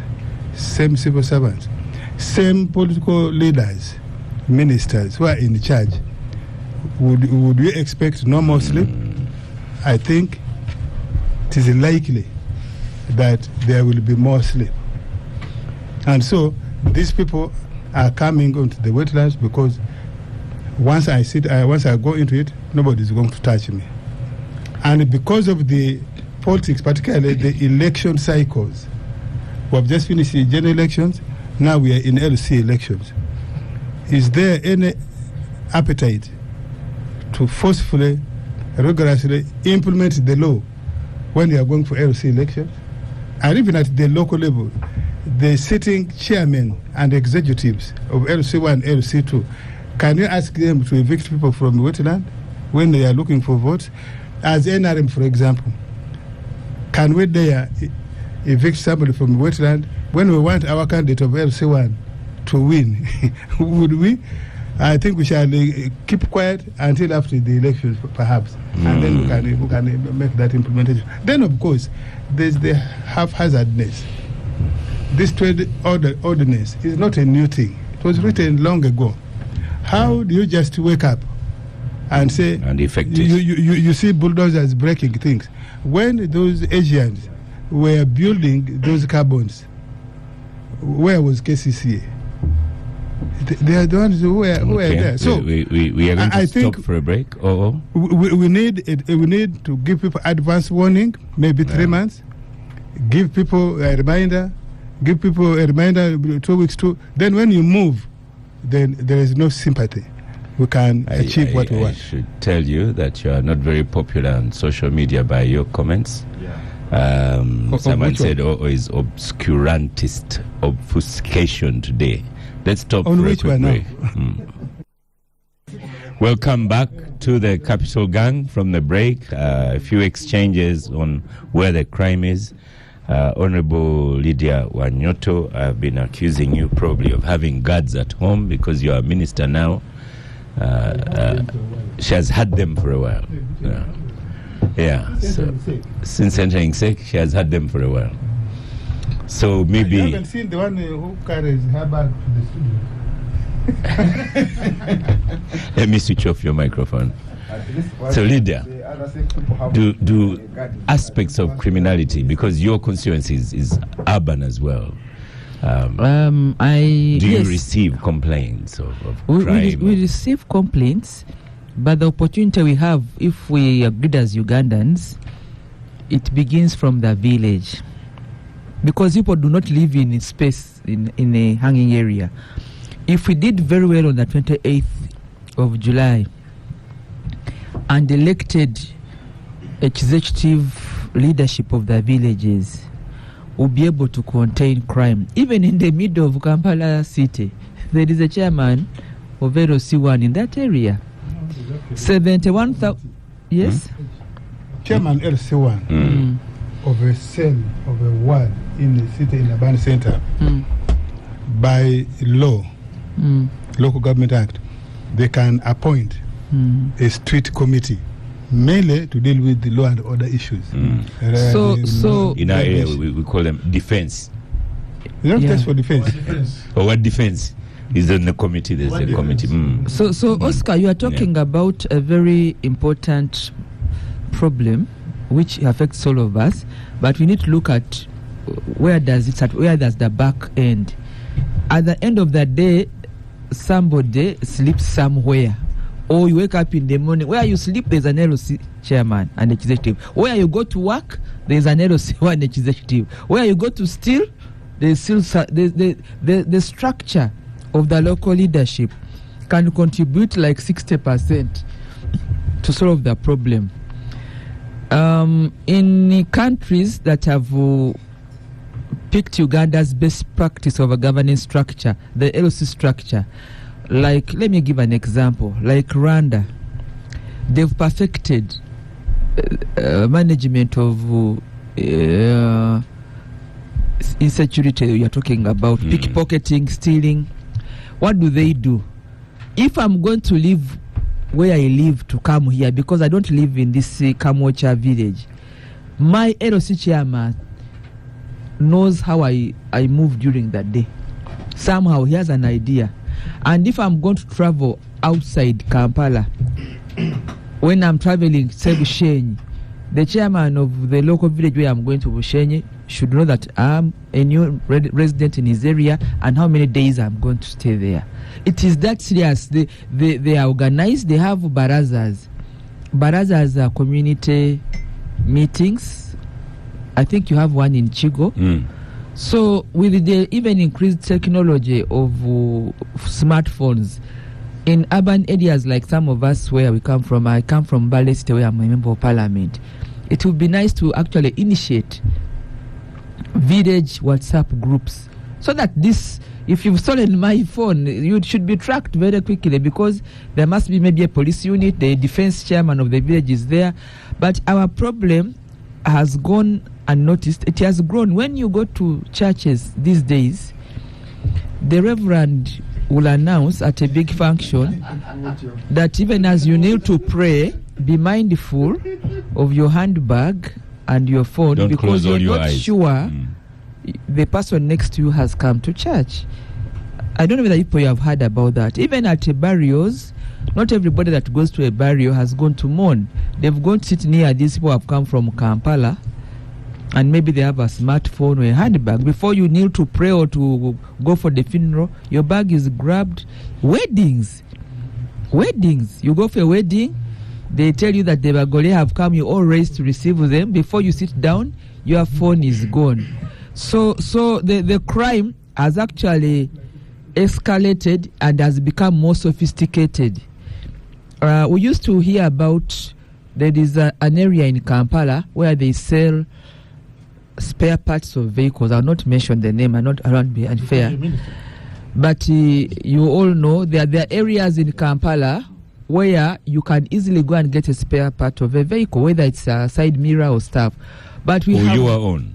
same civil servants, same political leaders, ministers who are in charge, would we expect no more sleep? I think it is likely that there will be more sleep. And so these people are coming onto the wetlands because once I go into it, nobody is going to touch me. And because of the politics, particularly the election cycles, we have just finished the general elections, now we are in LC elections. Is there any appetite to forcefully, rigorously implement the law when you are going for LC elections? And even at the local level, the sitting chairmen and executives of LC1 and LC2, can you ask them to evict people from wetland when they are looking for votes? As NRM, for example, can we dare evict somebody from wetland when we want our candidate of LC1 to win? Would we? I think we shall keep quiet until after the elections, perhaps, and then we can make that implementation. Then, of course, there's the haphazardness. This trade ordinance is not a new thing. It was written long ago. How do you just wake up and say, and effective? You see bulldozers breaking things? When those Asians were building those carbons, where was KCCA? They are the ones who are there. So we are going to stop for a break. We need to give people advance warning, maybe 3 months. Give people a reminder. 2 weeks too. Then when you move, then there is no sympathy. We can achieve what we want. I should tell you that you are not very popular on social media by your comments. Someone said, is obfuscation today. Let's stop on for which a quick one break. Welcome back to the Capital Gang from the break. A few exchanges on where the crime is. Honorable Lydia Wanyoto, I've been accusing you probably of having guards at home because you are a minister now. She has had them for a while. So, since entering SEC, she has had them for a while. So maybe... I haven't seen the one who carries her bag to the studio. Let me switch off your microphone. So Lydia, do aspects of criminality, because your constituency is urban as well. Do you receive complaints of crime? We receive complaints, but the opportunity we have, if we agreed as Ugandans, it begins from the village. Because people do not live in a space, in a hanging area. If we did very well on the 28th of July and elected executive leadership of the villages, we'll be able to contain crime. Even in the middle of Kampala city, there is a chairman of LC1 in that area. 71,000. Yes? Chairman LC1 of a cell of a ward in the city in the Ban Center, by law, Local Government Act, they can appoint a street committee mainly to deal with the law and order issues. So in our area we call them defense. You don't test for defense. Or what defense is in the committee? There's a committee. So Oscar, you are talking about a very important problem which affects all of us, but we need to look at where does it start, where does the back end. At the end of the day, somebody sleeps somewhere, or you wake up in the morning. Where you sleep, there's an LOC chairman and executive. Where you go to work, there's an LOC one executive. Where you go to steal, there's still the structure of the local leadership can contribute like 60% to solve the problem. In countries that have picked Uganda's best practice of a governance structure, the LOC structure, like, let me give an example, like Rwanda, they've perfected management of insecurity. You're talking about pickpocketing, stealing. What do? If I'm going to leave where I live to come here, because I don't live in this Kamocha village, my LOC chairman knows how I move during that day. Somehow he has an idea. And if I'm going to travel outside Kampala, when I'm traveling, say Bushenyi, the chairman of the local village where I'm going to Bushenyi should know that I'm a new resident in his area and how many days I'm going to stay there. It is that serious. They are organized. They have barazas. Barazas are community meetings. I think you have one in Chigo. So with the even increased technology of smartphones in urban areas like some of us where we come from, I come from Bale City where I'm a member of parliament, it would be nice to actually initiate village WhatsApp groups so that this, if you've stolen my phone, you should be tracked very quickly, because there must be maybe a police unit, the defense chairman of the village is there. But our problem has gone unnoticed. It has grown. When you go to churches these days, the reverend will announce at a big function that even as you kneel to pray, be mindful of your handbag and your phone. Don't because you're your not eyes. Sure the person next to you has come to church. I don't know whether people have heard about that. Even at burials, not everybody that goes to a burial has gone to mourn. They've gone to sit near these people who have come from Kampala and maybe they have a smartphone or a handbag. Before you kneel to pray or to go for the funeral, your bag is grabbed. Weddings. You go for a wedding, they tell you that the Bagole have come, you all raised to receive them. Before you sit down, your phone is gone. So the crime has actually escalated and has become more sophisticated. We used to hear about, there is an area in Kampala where they sell spare parts of vehicles. I'll not mention the name, I won't be unfair. But you all know there are areas in Kampala where you can easily go and get a spare part of a vehicle, whether it's a side mirror or stuff. But we have your own.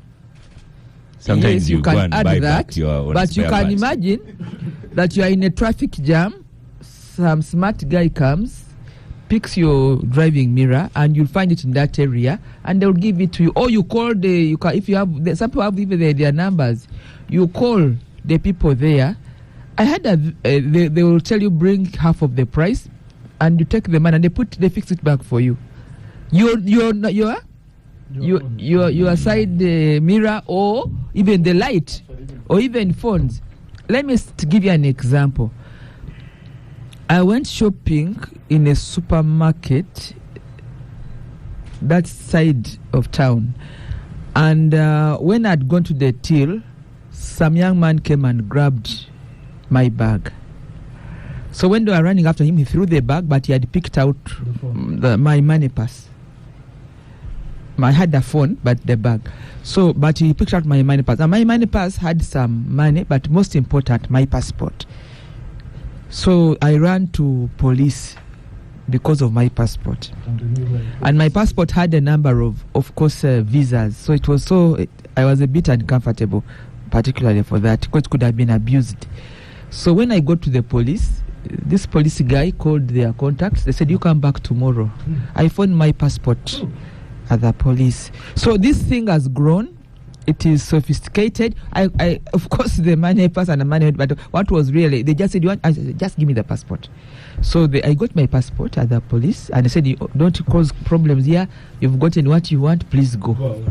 Sometimes yes, you can go and add buy that, back your own. but you can parts. imagine that you are in a traffic jam. Some smart guy comes, picks your driving mirror, and you'll find it in that area, and they'll give it to you. Or you call if you have, some people have even their numbers. You call the people there. I had they will tell you bring half of the price, and you take the money and they fix it back for you. Your side mirror or even the light or even phones. Let me give you an example. I went shopping in a supermarket that side of town, and when I'd gone to the till, some young man came and grabbed my bag. So when they were running after him, he threw the bag, but he had picked out my money purse. I had the phone, but the bag. So, but he picked out my money purse. And my money purse had some money, but most important, my passport. So I ran to police because of my passport. And my passport had a number of course, visas. So it was I was a bit uncomfortable, particularly for that, because it could have been abused. So when I got to the police, this police guy called their contacts. They said, you come back tomorrow. I found my passport at the police. So this thing has grown. It is sophisticated. I of course, the money pass and the money, but what was really, they just said, I said, just give me the passport. So I got my passport at the police, and they said, don't cause problems here. You've gotten what you want, please go.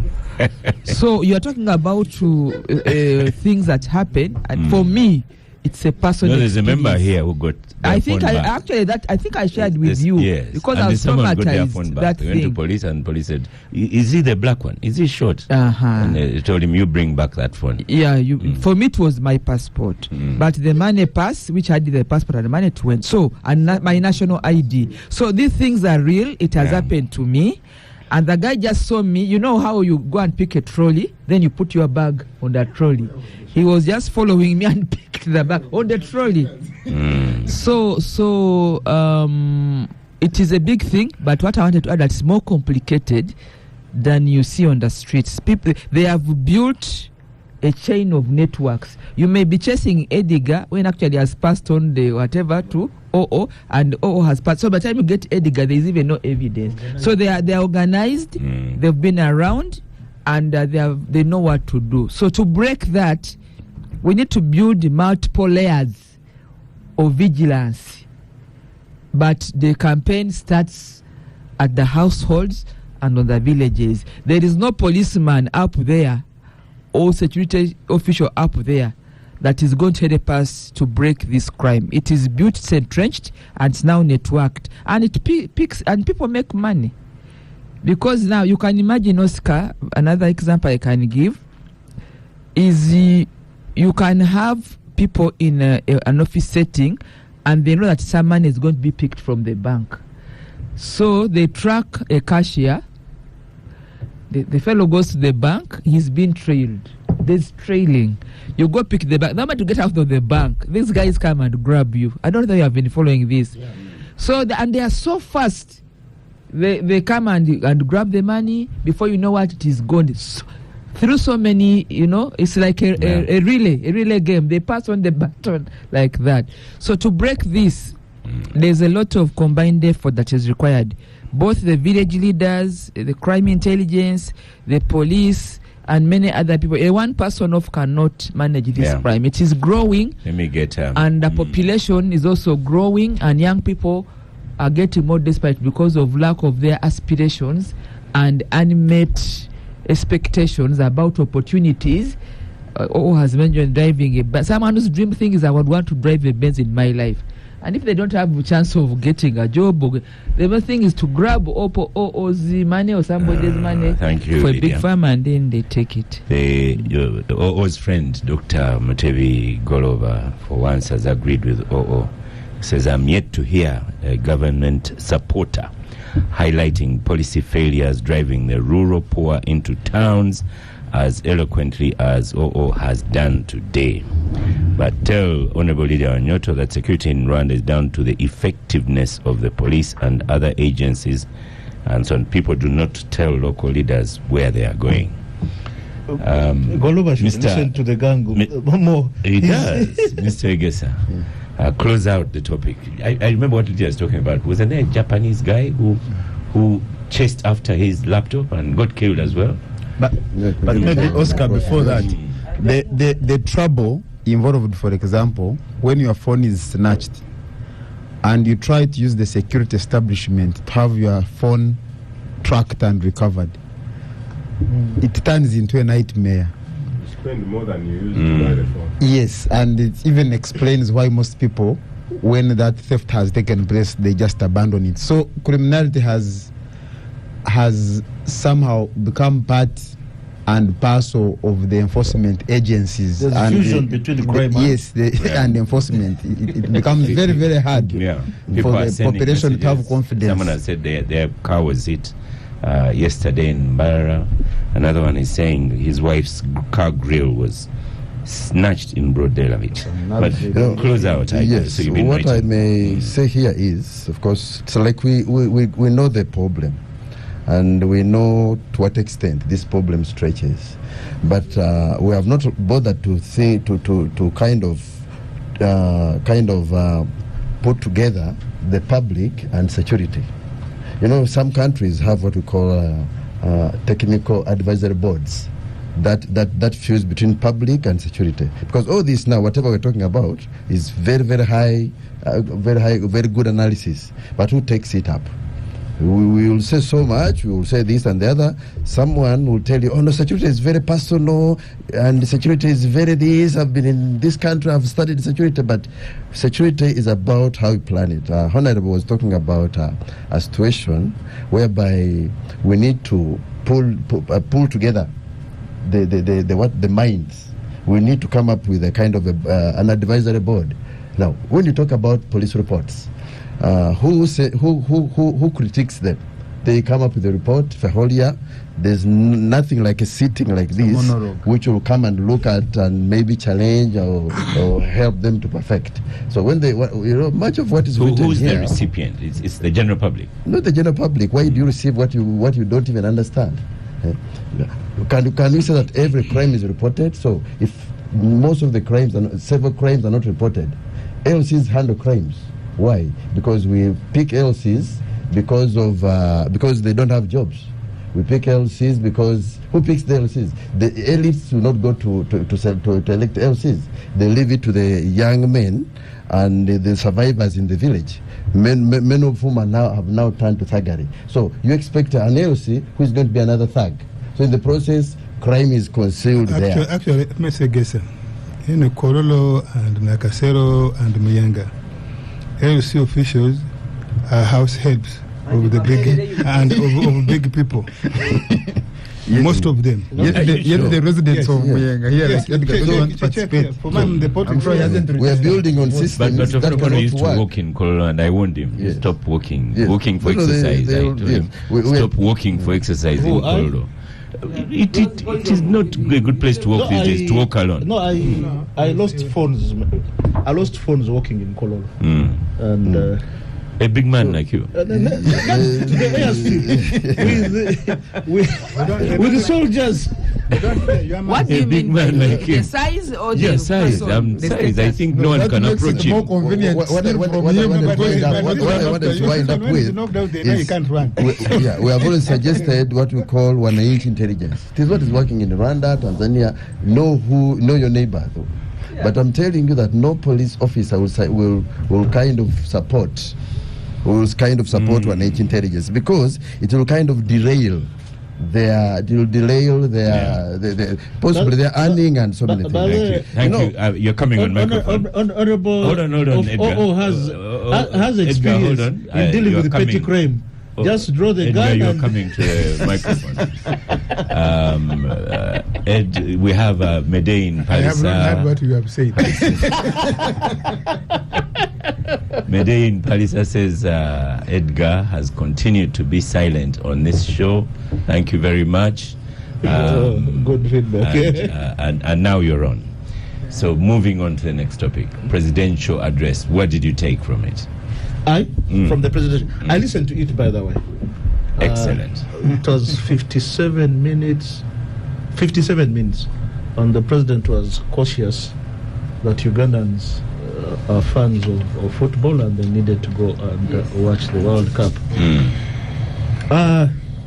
So you are talking about things that happen, and for me, it's a personal. No, there's a member here who got. I think I shared with you, yes, because and I was traumatized. That we went to police, and police said, "Is he the black one? Is he short?" And they told him, "You bring back that phone." Yeah, for me it was my passport, but the money pass, which had the passport and the money went. So and my national ID. So these things are real. It has happened to me. And the guy just saw me. You know how you go and pick a trolley, then you put your bag on that trolley. He was just following me and picked the bag on the trolley. So it is a big thing, but what I wanted to add, that's more complicated than you see on the streets. People, they have built a chain of networks. You may be chasing Edgar when actually has passed on the whatever to OO, and OO has passed. So by the time you get Edgar, there is even no evidence. So they are organized. They've been around, and they know what to do. So to break that, we need to build multiple layers of vigilance. But the campaign starts at the households and on the villages. There is no policeman up there or security official up there that is going to help us to break this crime. It is built, it's entrenched, and it's now networked. And it picks, and people make money. Because now you can imagine, Oscar, another example I can give is you can have people in an office setting, and they know that some money is going to be picked from the bank. So they track a cashier. The fellow goes to the bank, he's being trailed. There's trailing. You go pick the bank. The moment you get out of the bank, these guys come and grab you. I don't know if you have been following this. So, and they are so fast. They come and grab the money. Before you know what, it is gone. Through so many, it's like a relay game. They pass on the baton like that. So to break this, there's a lot of combined effort that is required. Both the village leaders, the crime intelligence, the police, and many other people. A one person off cannot manage this crime. It is growing. Let me get and the population is also growing, and young people are getting more desperate because of lack of their aspirations and unmet expectations, about opportunities. Has mentioned driving a Benz. Someone whose dream thing is I would want to drive a Benz in my life. And if they don't have a chance of getting a job, the best thing is to grab OO's money or somebody's money for a big firm, and then they take it. The OO's friend, Dr. Mutebi Golova, for once has agreed with OO. Says, I'm yet to hear a government supporter highlighting policy failures driving the rural poor into towns as eloquently as OO has done today. But tell Honorable Leader Wanyoto that security in Rwanda is down to the effectiveness of the police and other agencies, and so people do not tell local leaders where they are going. Golova should listen to the gang more. He does, Mr. Egesa. Close out the topic. I remember what Lydia was talking about. Wasn't there a Japanese guy who chased after his laptop and got killed as well? But maybe, Oscar, before that, the trouble involved, for example, when your phone is snatched and you try to use the security establishment to have your phone tracked and recovered, it turns into a nightmare. You spend more than you use to buy the phone. Yes, and it even explains why most people, when that theft has taken place, they just abandon it. So criminality has somehow become part and parcel of the enforcement agencies. There's and fusion between crime and enforcement. It becomes very, very hard for the population to have confidence. Someone has said their car was hit yesterday in Mbarara. Another one is saying his wife's car grill was snatched in broad daylight. But close out. Yes, so what I may say here is, of course, it's like we know the problem. And we know to what extent this problem stretches, but we have not bothered to think to kind of put together the public and security. You know, some countries have what we call technical advisory boards that fuse between public and security. Because all this now, whatever we're talking about, is very, very high, very good analysis. But who takes it up? We will say so much, we will say this and the other. Someone will tell you, oh no, security is very personal, and security is very this, I've been in this country, I've studied security, but security is about how you plan it. Honorable was talking about a situation whereby we need to pull together the minds. We need to come up with a kind of an advisory board. Now, when you talk about police reports, who critiques them? They come up with a report for a whole year. There's nothing like a sitting like this, which will come and look at and maybe challenge or help them to perfect. So when they, much of what is written who's here, the recipient? It's the general public. Not the general public. Why do you receive what you don't even understand? Can you say that every crime is reported? So if most of the crimes, several crimes are not reported, LCs handle crimes. Why? Because we pick LCs because they don't have jobs. We pick LCs because who picks the LCs? The elites will not go to elect LCs. They leave it to the young men and the survivors in the village. Men of whom have now turned to thuggery. So you expect an LC who is going to be another thug. So in the process, crime is concealed there. Actually, Mr. Gesa, in Kololo and Nakasero and Muyanga, LC officials are house helps of the big and of big people. Yes. Most of them. Yes, the residents of Muyanga here, don't want to participate. We are building on systems but that cannot used to walk in Kololo, and I warned him. Yes. Stop walking. Yes. Walking for exercise. I told him, stop walking for exercise in Kololo. It is not a good place to walk these days, to walk alone. No, I lost phones. I lost phones walking in Kololo. And a big man like you. With the soldiers. What do you mean by the size or the size? Size. I think no one can approach him. What I wind up with is, we have always suggested what we call 1-inch intelligence. It is what is working in Rwanda, Tanzania. Know your neighbor. Yeah. But I'm telling you that no police officer will kind of support 1-inch intelligence, because it will kind of derail their possibly their earning and so many things. Thank you. You're coming on microphone. Honorable Hold on, Edgar. has experience in dealing with petty crime. Just draw the Edgar, gun. you're And coming to the microphone. Ed, we have Medein Palisa. I have not heard what you have said. Medein Palisa says Edgar has continued to be silent on this show. Thank you very much. Good feedback. And now you're on. So moving on to the next topic, presidential address. What did you take from it? From the president. I listened to it, by the way. Excellent. It was 57 minutes. 57 minutes. And the president was cautious that Ugandans are fans of football and they needed to go and watch the World Cup.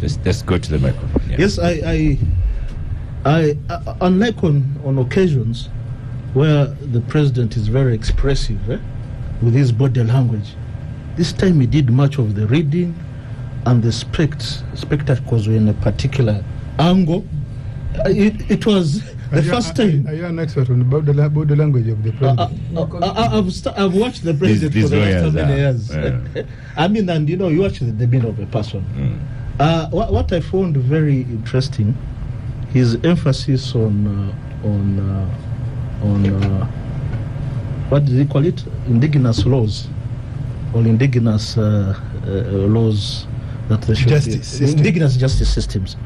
Just go to the microphone. Yeah. Yes, I unlike on occasions where the president is very expressive with his body language, this time he did much of the reading, and the spectacles were in a particular angle. It was the first time. Are you an expert on body language of the president? I've watched the president for the last how many years. Yeah. I mean, and you watch the demeanor of a person. What I found very interesting, his emphasis on what do they call it? Indigenous laws, or indigenous laws that they should be. Indigenous justice systems.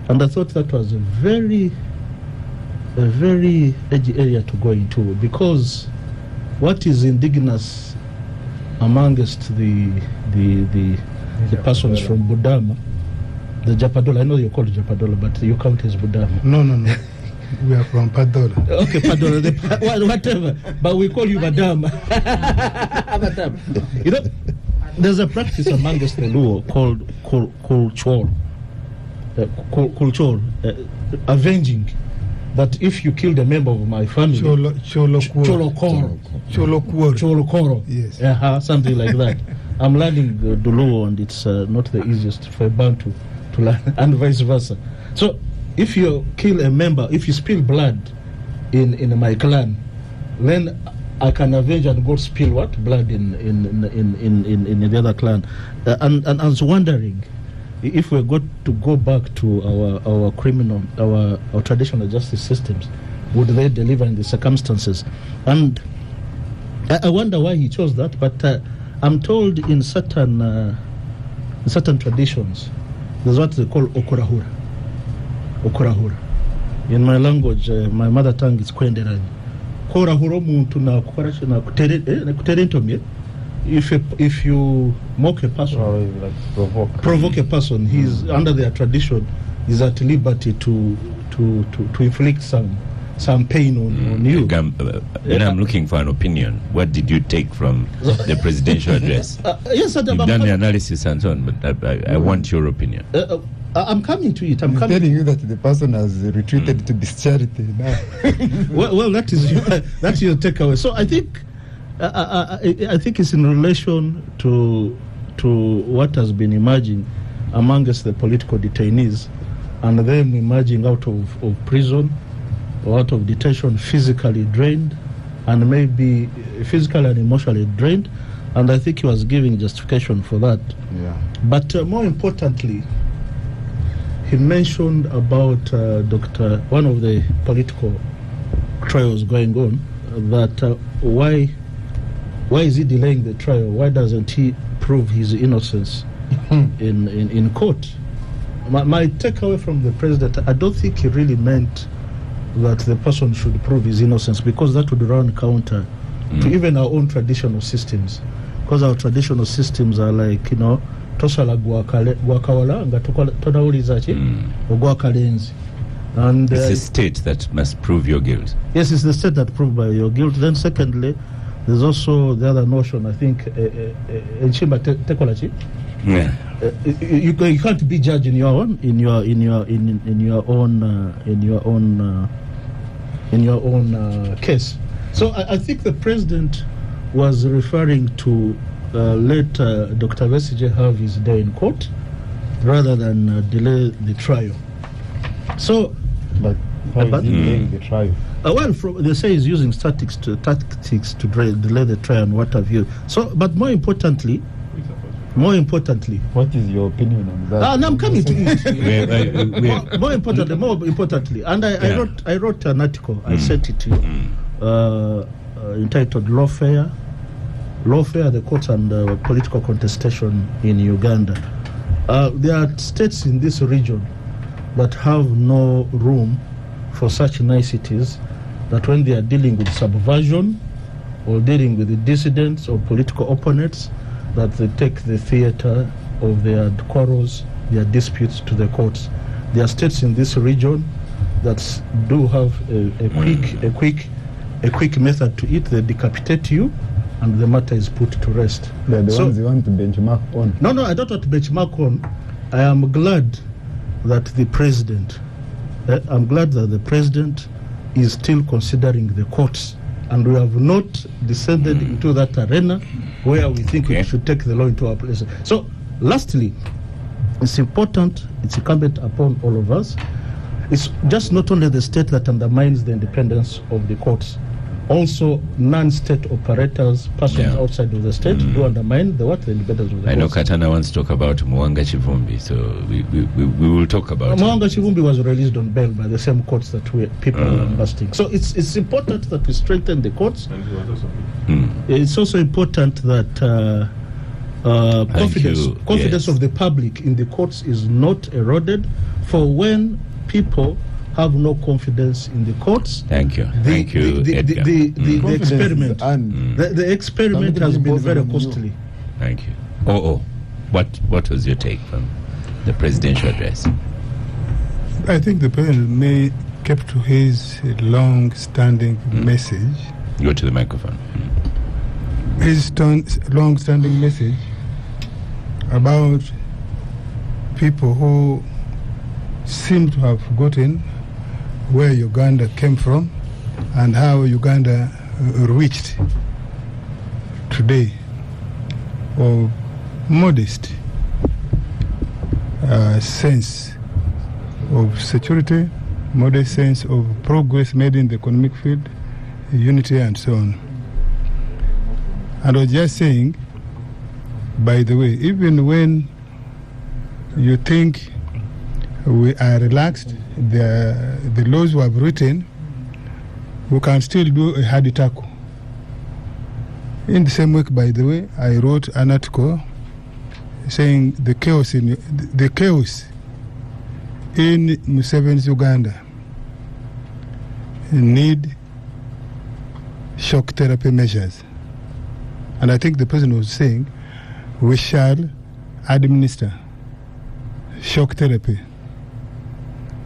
And I thought that was a very edgy area to go into, because what is indigenous amongst the persons from Budama, the Japadola, I know you're called Japadola, but you count as Budama. No. We are from Padola. Okay, Padola, whatever. But we call you Madam. You know, there's a practice amongst the Luo called kulchol, avenging. That if you killed a member of my family, Cholokoro, yes, something like that. I'm learning the Luo, and it's not the easiest for a Bantu to learn, and vice versa. So, if you kill a member, if you spill blood in my clan, then I can avenge and go spill what blood in the other clan. And I was wondering if we're going to go back to our criminal, our traditional justice systems, would they deliver in the circumstances? And I wonder why he chose that. But I'm told in certain traditions, there's what they call okorahura. In my language, my mother tongue is Kwenderani. Korahura muntu na kuterentomye. If you mock a person, like provoke a person, he's under their tradition, is at liberty to inflict some pain on you. Then I'm looking for an opinion. What did you take from the presidential address? Yes, you've done the analysis and so on, but I want your opinion. I'm coming to it. I'm telling you that the person has retreated to discharity now. well, that's your takeaway. So I think it's in relation to what has been emerging amongst the political detainees, and them emerging out of prison or out of detention physically drained, and maybe physically and emotionally drained. And I think he was giving justification for that. Yeah. But more importantly, he mentioned about one of the political trials going on, that why is he delaying the trial? Why doesn't he prove his innocence in court? My takeaway from the president, I don't think he really meant that the person should prove his innocence, because that would run counter to even our own traditional systems. Because our traditional systems are like, tosala gwakawala nga tonawuliza ki ogwakalenzi. And it's the state that must prove your guilt. Yes, it's the state that proved by your guilt. Then secondly, there's also the other notion, I think, enchimba tekolachi. Yeah. You can't be judged in your own case. So I think the president was referring to let Dr. Besigye have his day in court, rather than delay the trial. So, But how is But- he delaying the trial? they say he's using tactics to delay the trial and what have you. So, but more importantly, What is your opinion on that? I'm coming to it. We're- More importantly, and Yeah. I wrote an article. I sent it to you, entitled "Lawfare: The Courts and Political Contestation in Uganda." There are states in this region that have no room for such niceties, that when they are dealing with subversion or dealing with the dissidents or political opponents, that they take the theater of their quarrels, their disputes to the courts. There are states in this region that do have a quick method to it. They decapitate you, and the matter is put to rest. They're the So- ones you want to benchmark on. No, I don't want to benchmark on. I am glad that the president, is still considering the courts, and we have not descended into that arena where we think we Okay. should take the law into our place. So, lastly, it's incumbent upon all of us. It's just not only the state that undermines the independence of the courts. Also, non-state operators, persons Yeah. outside of the state, do undermine the independence of the I know courts. Katana wants to talk about Mwanga Chivumbi, so we will talk about Mwanga it. Chivumbi was released on bail by the same courts that people are busting. So it's important that we strengthen the courts. It's also important that confidence Yes. of the public in the courts is not eroded. For when people have no confidence in the courts, Thank you. Thank you, Edgar. the Confidence experiment, and the experiment has been very costly. Thank you. What was your take from the presidential address? I think the president may kept to his long-standing message, Go to the microphone. his long-standing message about people who seem to have forgotten where Uganda came from and how Uganda reached today, or modest sense of security, modest sense of progress made in the economic field, unity and so on. And I was just saying, by the way, even when you think we are relaxed, the laws we have written, we can still do a hard tackle. In the same week, by the way, I wrote an article saying the chaos in Museveni's Uganda need shock therapy measures. And I think the president was saying we shall administer shock therapy.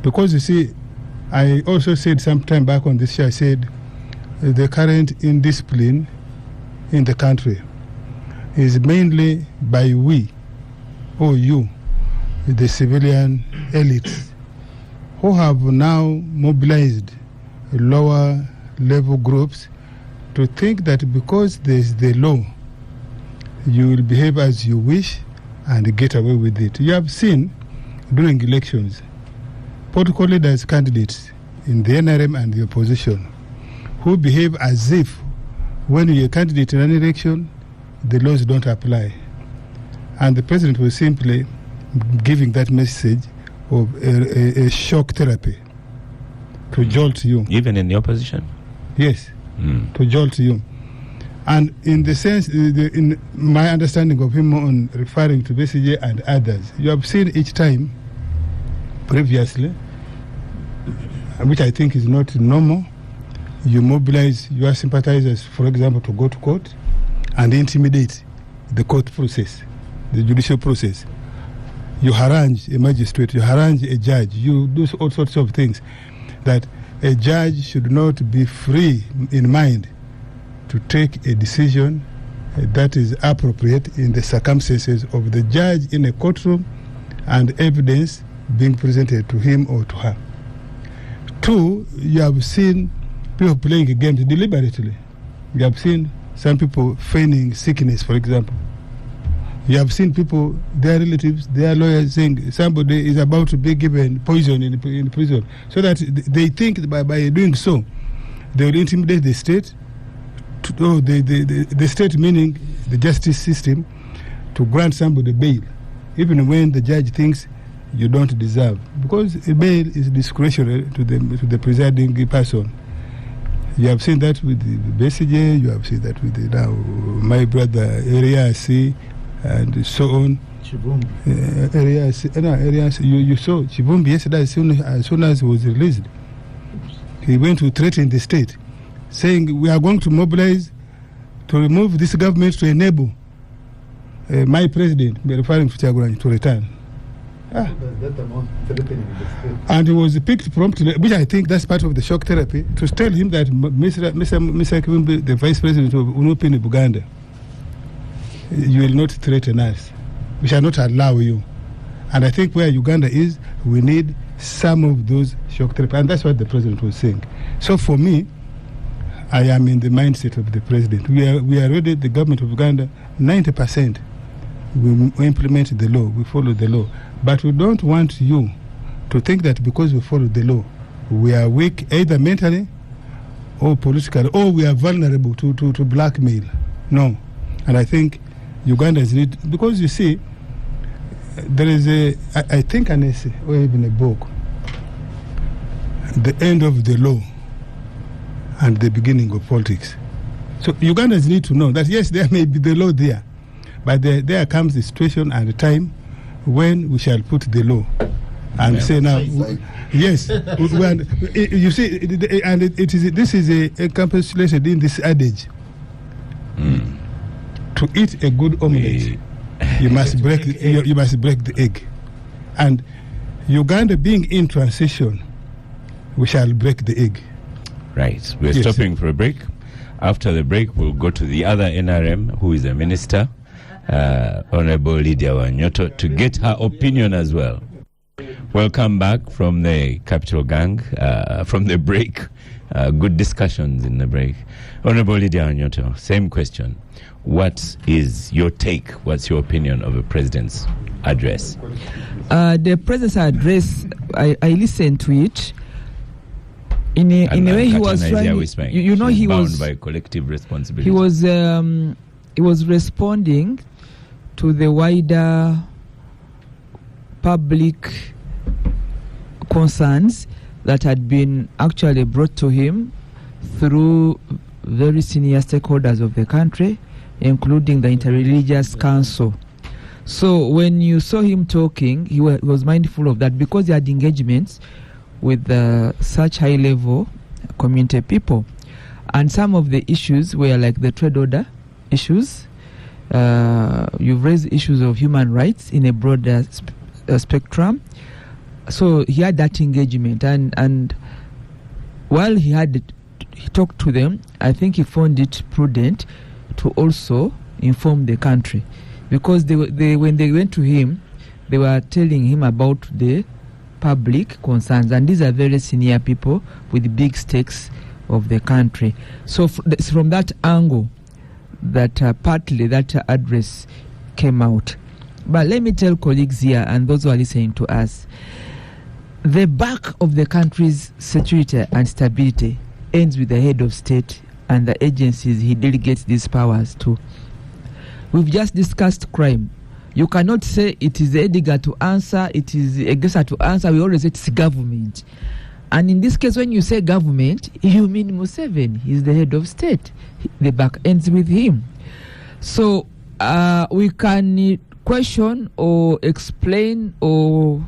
Because you see, I also said some time back on this show, I said the current indiscipline in the country is mainly by we, or you, the civilian elites, who have now mobilized lower level groups to think that because there's the law, you will behave as you wish and get away with it. You have seen during elections, political leaders, candidates in the NRM and the opposition, who behave as if when you're a candidate in an election, the laws don't apply. And the president was simply giving that message of a shock therapy to jolt you. Even in the opposition? Yes, to jolt you. And in the sense, in my understanding of him on referring to BCJ and others, you have seen each time previously, which I think is not normal, you mobilize your sympathizers, for example, to go to court and intimidate the court process, the judicial process. You harangue a magistrate, you harangue a judge, you do all sorts of things that a judge should not be free in mind to take a decision that is appropriate in the circumstances of the judge in a courtroom and evidence being presented to him or to her. Two, you have seen people playing games deliberately. You have seen some people feigning sickness, for example. You have seen people, their relatives, their lawyers saying somebody is about to be given poison in prison. So that they think by doing so, they will intimidate the state, the state meaning the justice system, to grant somebody bail, even when the judge thinks you don't deserve. Because a bail is discretionary to the presiding person. You have seen that with the BCJ, you have seen that with now my brother Eriasi, and so on. Chivumbi. You saw Chivumbi yesterday as soon as he was released. He went to threaten the state, saying we are going to mobilize to remove this government to enable my president, referring to Kyagulanyi, to return. And he was picked promptly, which I think that's part of the shock therapy, to tell him that Mr. Kivumbi, the vice president of UNUPIN Buganda, you will not threaten us. We shall not allow you. And I think where Uganda is, we need some of those shock therapy. And that's what the president was saying. So for me, I am in the mindset of the president. We are ready, the government of Uganda, 90%. We implement the law, we follow the law. But we don't want you to think that because we follow the law, we are weak either mentally or politically, or we are vulnerable to blackmail. No. And I think Uganda is need, because you see, there is I think an essay or even a book, The End of the Law and the Beginning of Politics. So Ugandans need to know that yes, there may be the law there, but there comes a situation and a time when we shall put the law and say now, yes, you see, and this is a encapsulation in this adage. To eat a good omelette, you must break the egg. And Uganda being in transition, we shall break the egg. Right. We're stopping for a break. After the break, we'll go to the other NRM, who is a minister, Honorable Lydia Wanyoto, to get her opinion as well. Welcome back from the Capital Gang, from the break. Good discussions in the break. Honorable Lydia Wanyoto, same question. What is your take? What's your opinion of the president's address? The president's address, I listened to it. In a way, he was trying. He was bound by collective responsibility. He was responding to the wider public concerns that had been actually brought to him through very senior stakeholders of the country, including the Interreligious Council. So when you saw him talking, he was mindful of that because he had engagements with such high-level community people. And some of the issues were like the trade order issues. You've raised issues of human rights in a broader spectrum. So he had that engagement. And while he talked to them, I think he found it prudent to also inform the country, because when they went to him, they were telling him about the public concerns, and these are very senior people with big stakes of the country. So it's from that angle that partly that address came out. But let me tell colleagues here and those who are listening to us, the back of the country's security and stability ends with the head of state and the agencies he delegates these powers to. We've just discussed crime. You cannot say it is Edgar to answer, it is Egesa to answer. We always say it's government. And in this case, when you say government, you mean Museveni. He's the head of state. The back ends with him. So we can question or explain or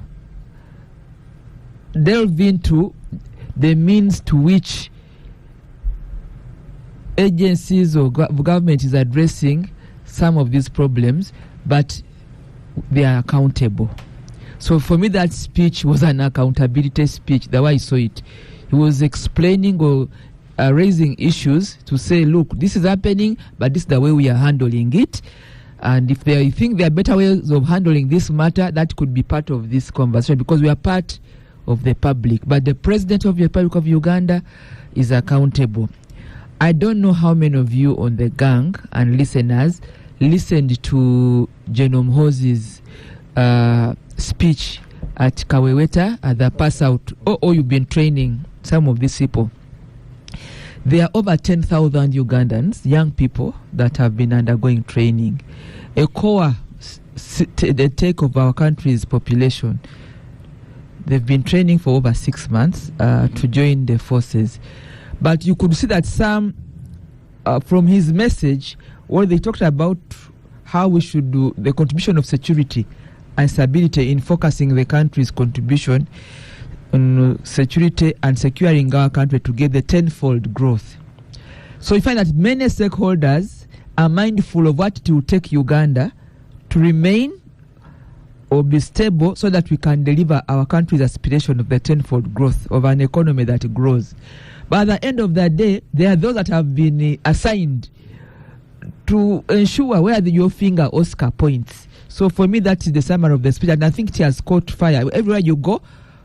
delve into the means to which agencies or government is addressing some of these problems, but they are accountable. So for me, that speech was an accountability speech, the way I saw it. He was explaining or raising issues to say, look, this is happening, but this is the way we are handling it. And if they think there are better ways of handling this matter, that could be part of this conversation, because we are part of the public. But the President of the Republic of Uganda is accountable. I don't know how many of you on the gang and listeners listened to Genome Hos's speech at Kaweweta at the pass out, or you've been training some of these people. There are over 10,000 Ugandans, young people, that have been undergoing training. ECOWA, the take of our country's population, they've been training for over 6 months to join the forces. But you could see that some, from his message, where they talked about how we should do the contribution of security and stability in focusing the country's contribution on security and securing our country to get the tenfold growth. So you find that many stakeholders are mindful of what it will take Uganda to remain or be stable so that we can deliver our country's aspiration of the tenfold growth of an economy that grows. But at the end of the day, there are those that have been assigned to ensure where your finger Oscar points. So for me, that is the summary of the speech, and I think it has caught fire. Everywhere you go,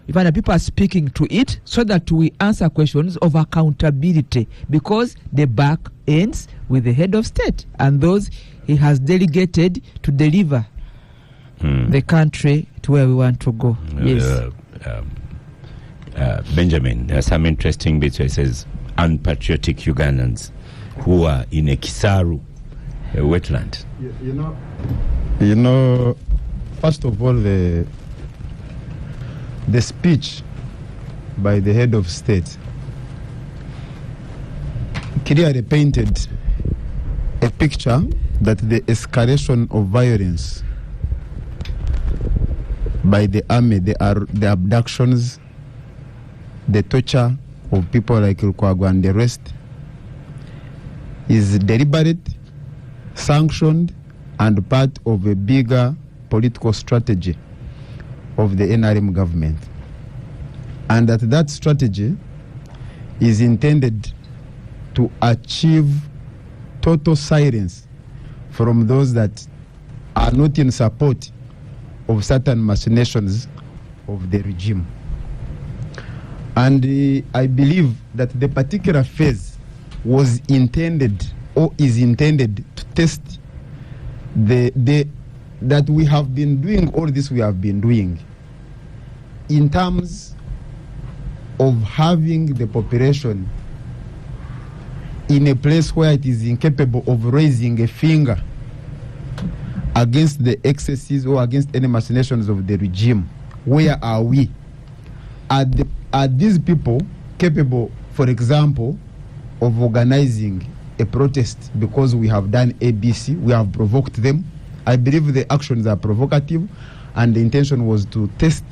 you find that people are speaking to it so that we answer questions of accountability, because the back ends with the head of state and those he has delegated to deliver the country to where we want to go. Yes. Benjamin, there are some interesting bits where it says unpatriotic Ugandans who are in a Kisaru wetland. You know, first of all, the speech by the head of state clearly painted a picture that the escalation of violence by the army, the abductions, the torture of people like Lukwago and the rest, is deliberate, sanctioned, and part of a bigger political strategy of the NRM government. And that strategy is intended to achieve total silence from those that are not in support of certain machinations of the regime. And I believe that the particular phase was intended or is intended to test that we have been doing all this we have been doing in terms of having the population in a place where it is incapable of raising a finger against the excesses or against any machinations of the regime. Where are we? Are these people capable, for example, of organizing a protest because we have done ABC, we have provoked them? I believe the actions are provocative, and the intention was to test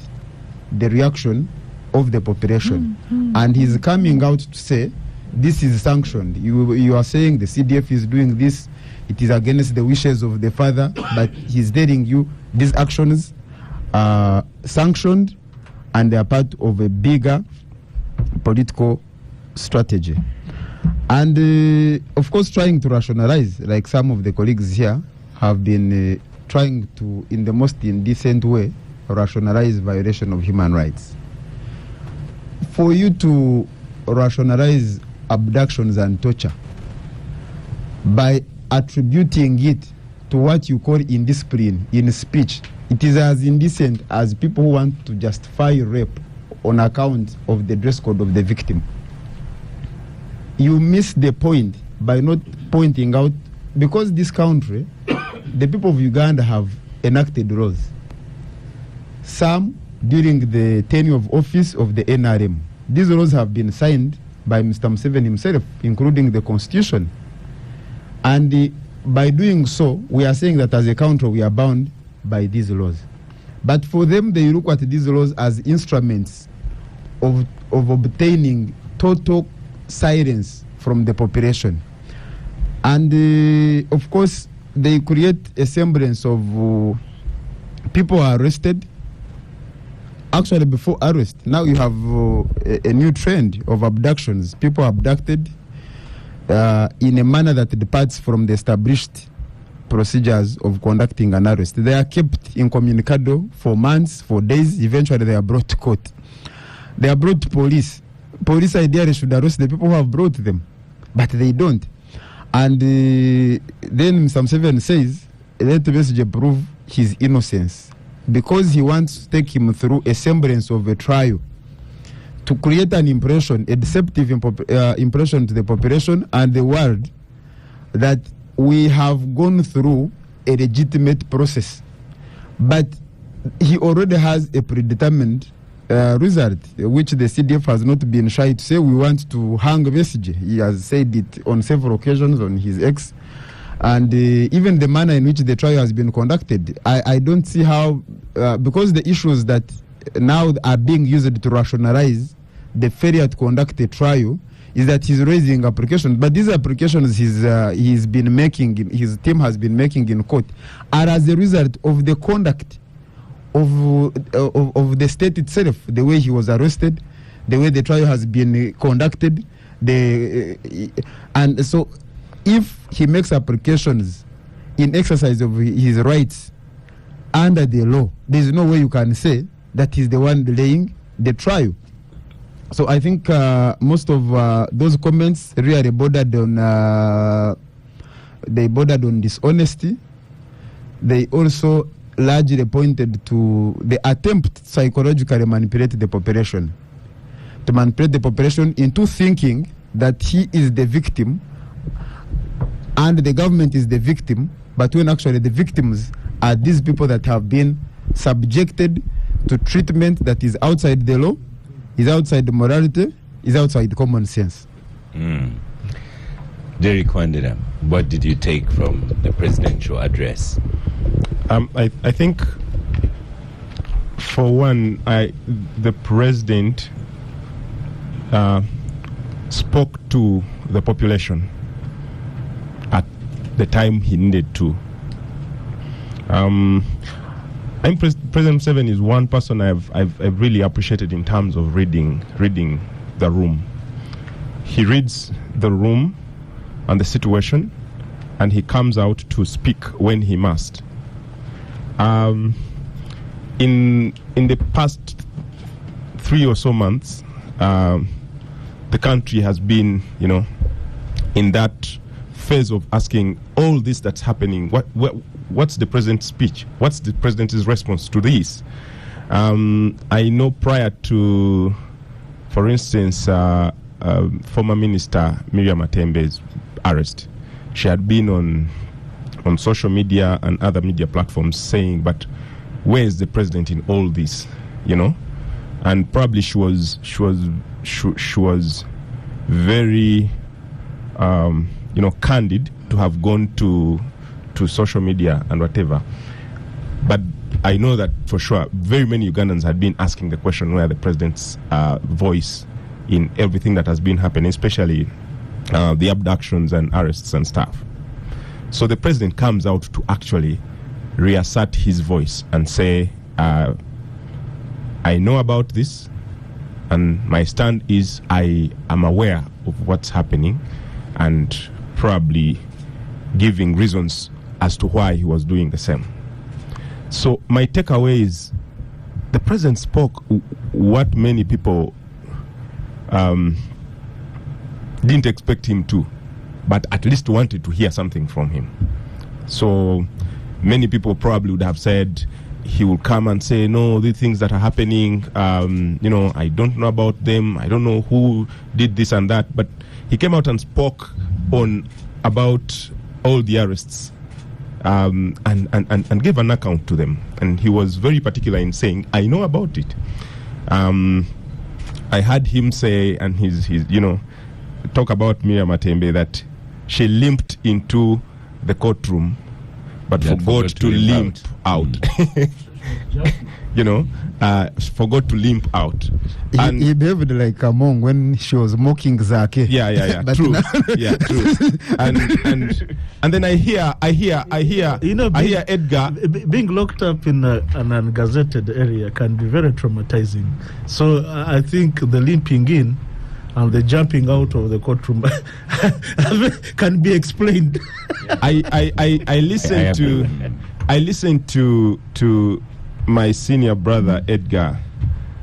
the reaction of the population. And he's coming out to say, this is sanctioned. You are saying the CDF is doing this, it is against the wishes of the father, but he's telling you these actions are sanctioned and they are part of a bigger political strategy. And of course, trying to rationalize, like some of the colleagues here have been trying to, in the most indecent way, rationalize violation of human rights. For you to rationalize abductions and torture by attributing it to what you call indiscipline in speech, it is as indecent as people who want to justify rape on account of the dress code of the victim. You miss the point by not pointing out, because this country, the people of Uganda have enacted laws. Some during the tenure of office of the NRM. These laws have been signed by Mr. Museveni himself, including the Constitution. And by doing so, we are saying that as a country, we are bound by these laws. But for them, they look at these laws as instruments of obtaining total silence from the population. And of course, they create a semblance of people are arrested. Actually, before arrest, now you have a new trend of abductions. People are abducted in a manner that departs from the established procedures of conducting an arrest. They are kept incommunicado for months, for days. Eventually, they are brought to court. They are brought to police. Police ideally should arrest the people who have brought them, but they don't. And then Mr. Museveni says, let Besigye prove his innocence, because he wants to take him through a semblance of a trial to create an impression, a deceptive impression to the population and the world that we have gone through a legitimate process. But he already has a predetermined result, which the CDF has not been shy to say, we want to hang Besigye. He has said it on several occasions on his X. And even the manner in which the trial has been conducted, I don't see how, because the issues that now are being used to rationalize the failure to conduct a trial is that he's raising applications. But these applications he's been making, his team has been making in court, are as a result of the conduct of the state itself, the way he was arrested, the way the trial has been conducted, and so if he makes applications in exercise of his rights under the law, there is no way you can say that he's the one delaying the trial. So I think most of those comments really bordered on dishonesty. They also largely pointed to the attempt to psychologically manipulate the population, into thinking that he is the victim and the government is the victim, but when actually the victims are these people that have been subjected to treatment that is outside the law, is outside the morality, is outside the common sense. Derek Wandera, what did you take from the presidential address? I think, for one, the president spoke to the population at the time he needed to. I think President Museveni is one person I've really appreciated in terms of reading the room. He reads the room and the situation, and he comes out to speak when he must. In the past 3 or so months, the country has been, in that phase of asking all this that's happening. What's the president's speech? What's the president's response to this? I know prior to, for instance, former Minister Miriam Matembe's arrest, she had been on social media and other media platforms saying, but where is the president in all this? And probably she was very candid to have gone to social media and whatever. But I know that for sure very many Ugandans had been asking the question where the president's voice in everything that has been happening, especially the abductions and arrests and stuff. So the president comes out to actually reassert his voice and say, I know about this, and my stand is I am aware of what's happening, and probably giving reasons as to why he was doing the same. So my takeaway is the president spoke what many people didn't expect him to, but at least wanted to hear something from him. So many people probably would have said he will come and say, no, these things that are happening, I don't know about them, I don't know who did this and that. But he came out and spoke about all the arrests and gave an account to them. And he was very particular in saying, I know about it. I heard him say, and he's talk about Miriam Matembe, that she limped into the courtroom but forgot to limp out. Forgot to limp out. He behaved like a monk when she was mocking Zake. Yeah. True. Yeah, true. And then I hear Edgar. Being locked up in an ungazetted area can be very traumatizing. So I think the limping in and the jumping out of the courtroom can be explained. I listened to my senior brother Edgar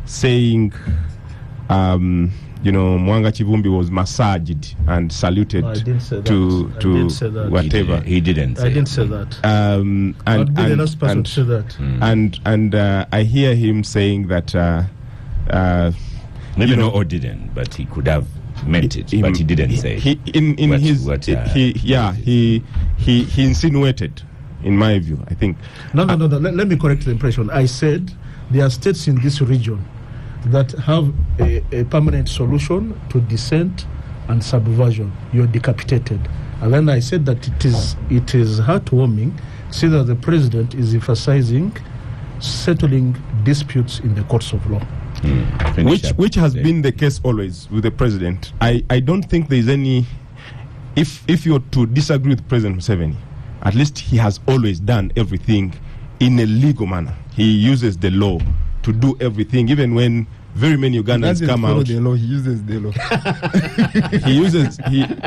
saying, Mwanga Chivumbi was massaged and saluted I didn't say that. to I didn't say that. whatever. He didn't say I didn't say that. And I'd be the last person to say that. and I hear him saying that maybe or didn't, but he could have meant it, but he didn't say. He insinuated, in my view, I think. No. Let me correct the impression. I said there are states in this region that have a permanent solution to dissent and subversion. You're decapitated. And then I said that it is heartwarming to see that the president is emphasizing settling disputes in the courts of law. Which has been the case always with the president. I don't think there is any. If you're to disagree with President Museveni, at least he has always done everything in a legal manner. He uses the law to do everything, even when very many Ugandans come out. The law, he uses the law.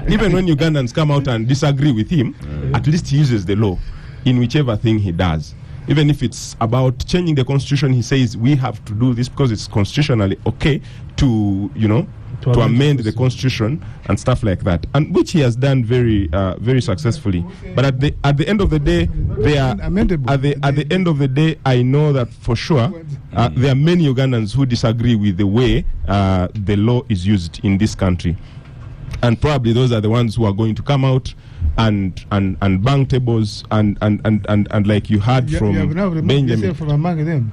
Even when Ugandans come out and disagree with him, at least he uses the law in whichever thing he does. Even if it's about changing the constitution, he says we have to do this because it's constitutionally okay to amend the constitution and stuff like that, and which he has done very successfully. But at the end of the day, I know that for sure there are many Ugandans who disagree with the way the law is used in this country, and probably those are the ones who are going to come out and bang tables and like you heard from Benjamin. From among them.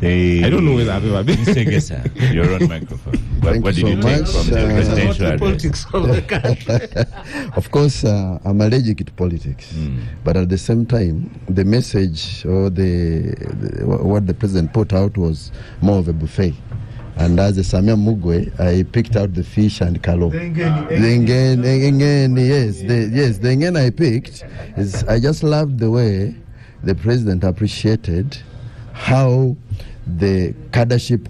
I don't know whether I've ever been. Mr. Gesa, you're on microphone. What did you you so take much. from the presidential address? Politics of the country. Of course, I'm allergic to politics, but at the same time, the message or what the president put out was more of a buffet. And as a Samia Mugwe, I picked out the fish and kalo. The Ngen I picked is I just loved the way the president appreciated how the caddership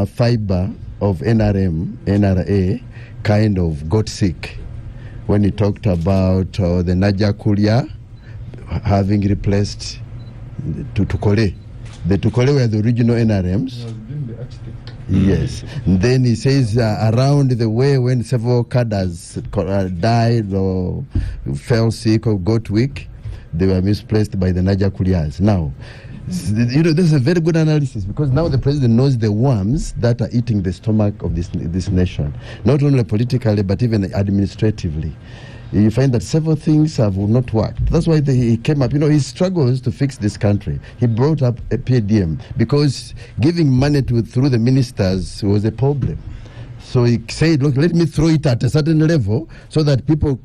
fiber of NRA kind of got sick when he talked about the Naja Kuria having replaced the Tukole. The Tukole were the original NRMs. Yes. And then he says around the way when several cadres died or fell sick or got weak, they were misplaced by the Naja Kurias. Now, this is a very good analysis because now the president knows the worms that are eating the stomach of this nation, not only politically but even administratively. You find that several things have not worked. That's why he came up. He struggles to fix this country. He brought up a PDM because giving money through the ministers was a problem. So he said, look, let me throw it at a certain level so that people,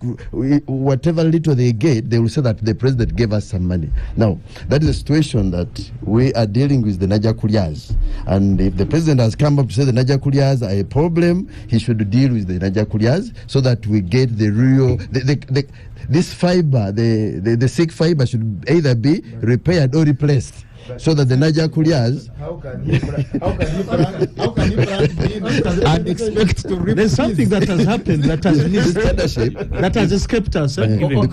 whatever little they get, they will say that the president gave us some money. Now, that is a situation that we are dealing with the Naja Kurias. And if the president has come up to say the Naja Kurias are a problem, he should deal with the Naja Kurias so that we get the real, this fiber, the sick fiber should either be repaired or replaced. So that the Naja Kurias and expect to reap. There's something that has happened that has missed that has escaped us. Give him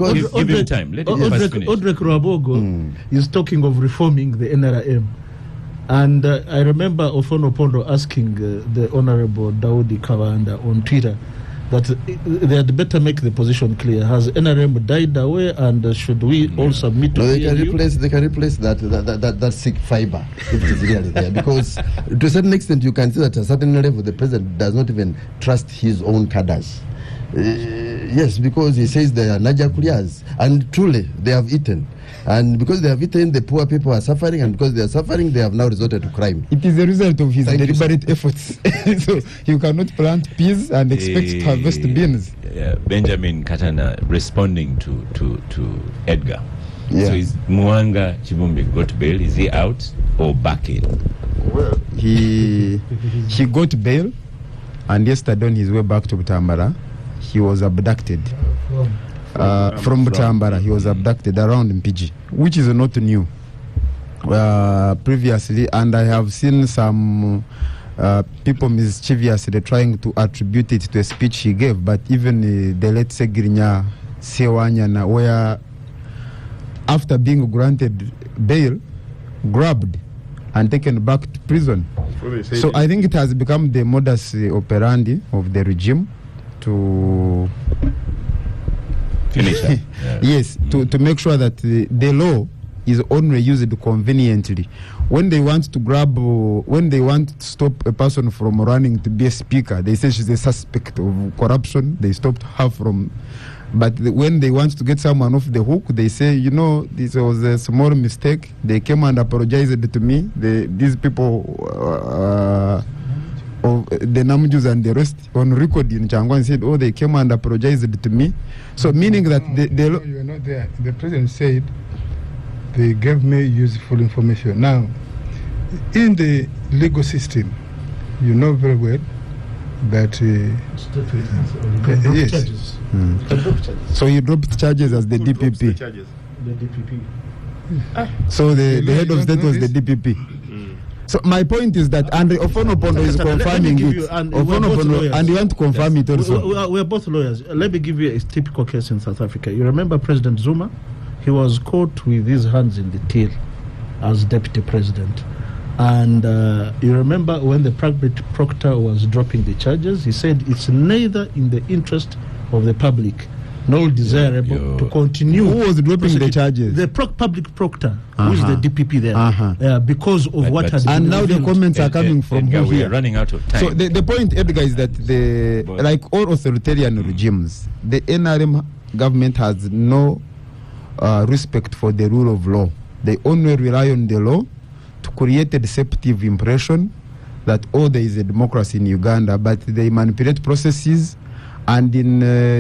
time. Let him finish. Odrek Ruabogo is talking of reforming the NRM. And I remember Ofono Pondo asking the Honorable Daudi Kawanda on Twitter that they had better make the position clear. Has NRM died away, and should we all submit to they can replace that sick fiber if it is really there. Because to a certain extent you can see that at a certain level the president does not even trust his own cadres. Yes, because he says they are Naja Kurias, and truly they have eaten. And because they have eaten, the poor people are suffering, and because they are suffering, they have now resorted to crime. It is a result of his deliberate efforts. So you cannot plant peas and expect to harvest beans. Benjamin Katana responding to Edgar. Yeah. So is Mwanga Chivumbi got bail? Is he out or back in? Well, he got bail, and yesterday on his way back to Butambara, he was abducted. From Butambara, he was abducted around Mpigi, which is not new. Previously, and I have seen some people mischievously trying to attribute it to a speech he gave, but even the late Segirinya Sewanyana, where after being granted bail, grabbed and taken back to prison. So I think it has become the modus operandi of the regime to finish it. yes, to make sure that the law is only used conveniently. When they want to stop a person from running to be a speaker, they say she's a suspect of corruption. They stopped her from. But when they want to get someone off the hook, they say, you know, this was a small mistake. They came and apologized to me. These people, the Namjus and the rest, on record in Changwan said, oh, they came and apologized to me. So meaning that you are not there. The president said they gave me useful information. Now, in the legal system, you know very well that yes. So you dropped charges as the DPP. The DPP. So the head of state was the DPP. So my point is that Andre Ofono-Opondo is confirming it. And you want to confirm it also. We are both lawyers. Let me give you a typical case in South Africa. You remember President Zuma? He was caught with his hands in the till as deputy president. And you remember when the private proctor was dropping the charges, he said it's neither in the interest of the public nor desirable to continue. Who was dropping the charges? The public proctor, who is the DPP there, because of what has been and now the comments are coming from Edgar, who we here? are running out of time. So the point, Edgar, is that like all authoritarian regimes, the NRM government has no respect for the rule of law. They only rely on the law to create a deceptive impression that, oh, there is a democracy in Uganda, but they manipulate processes, and in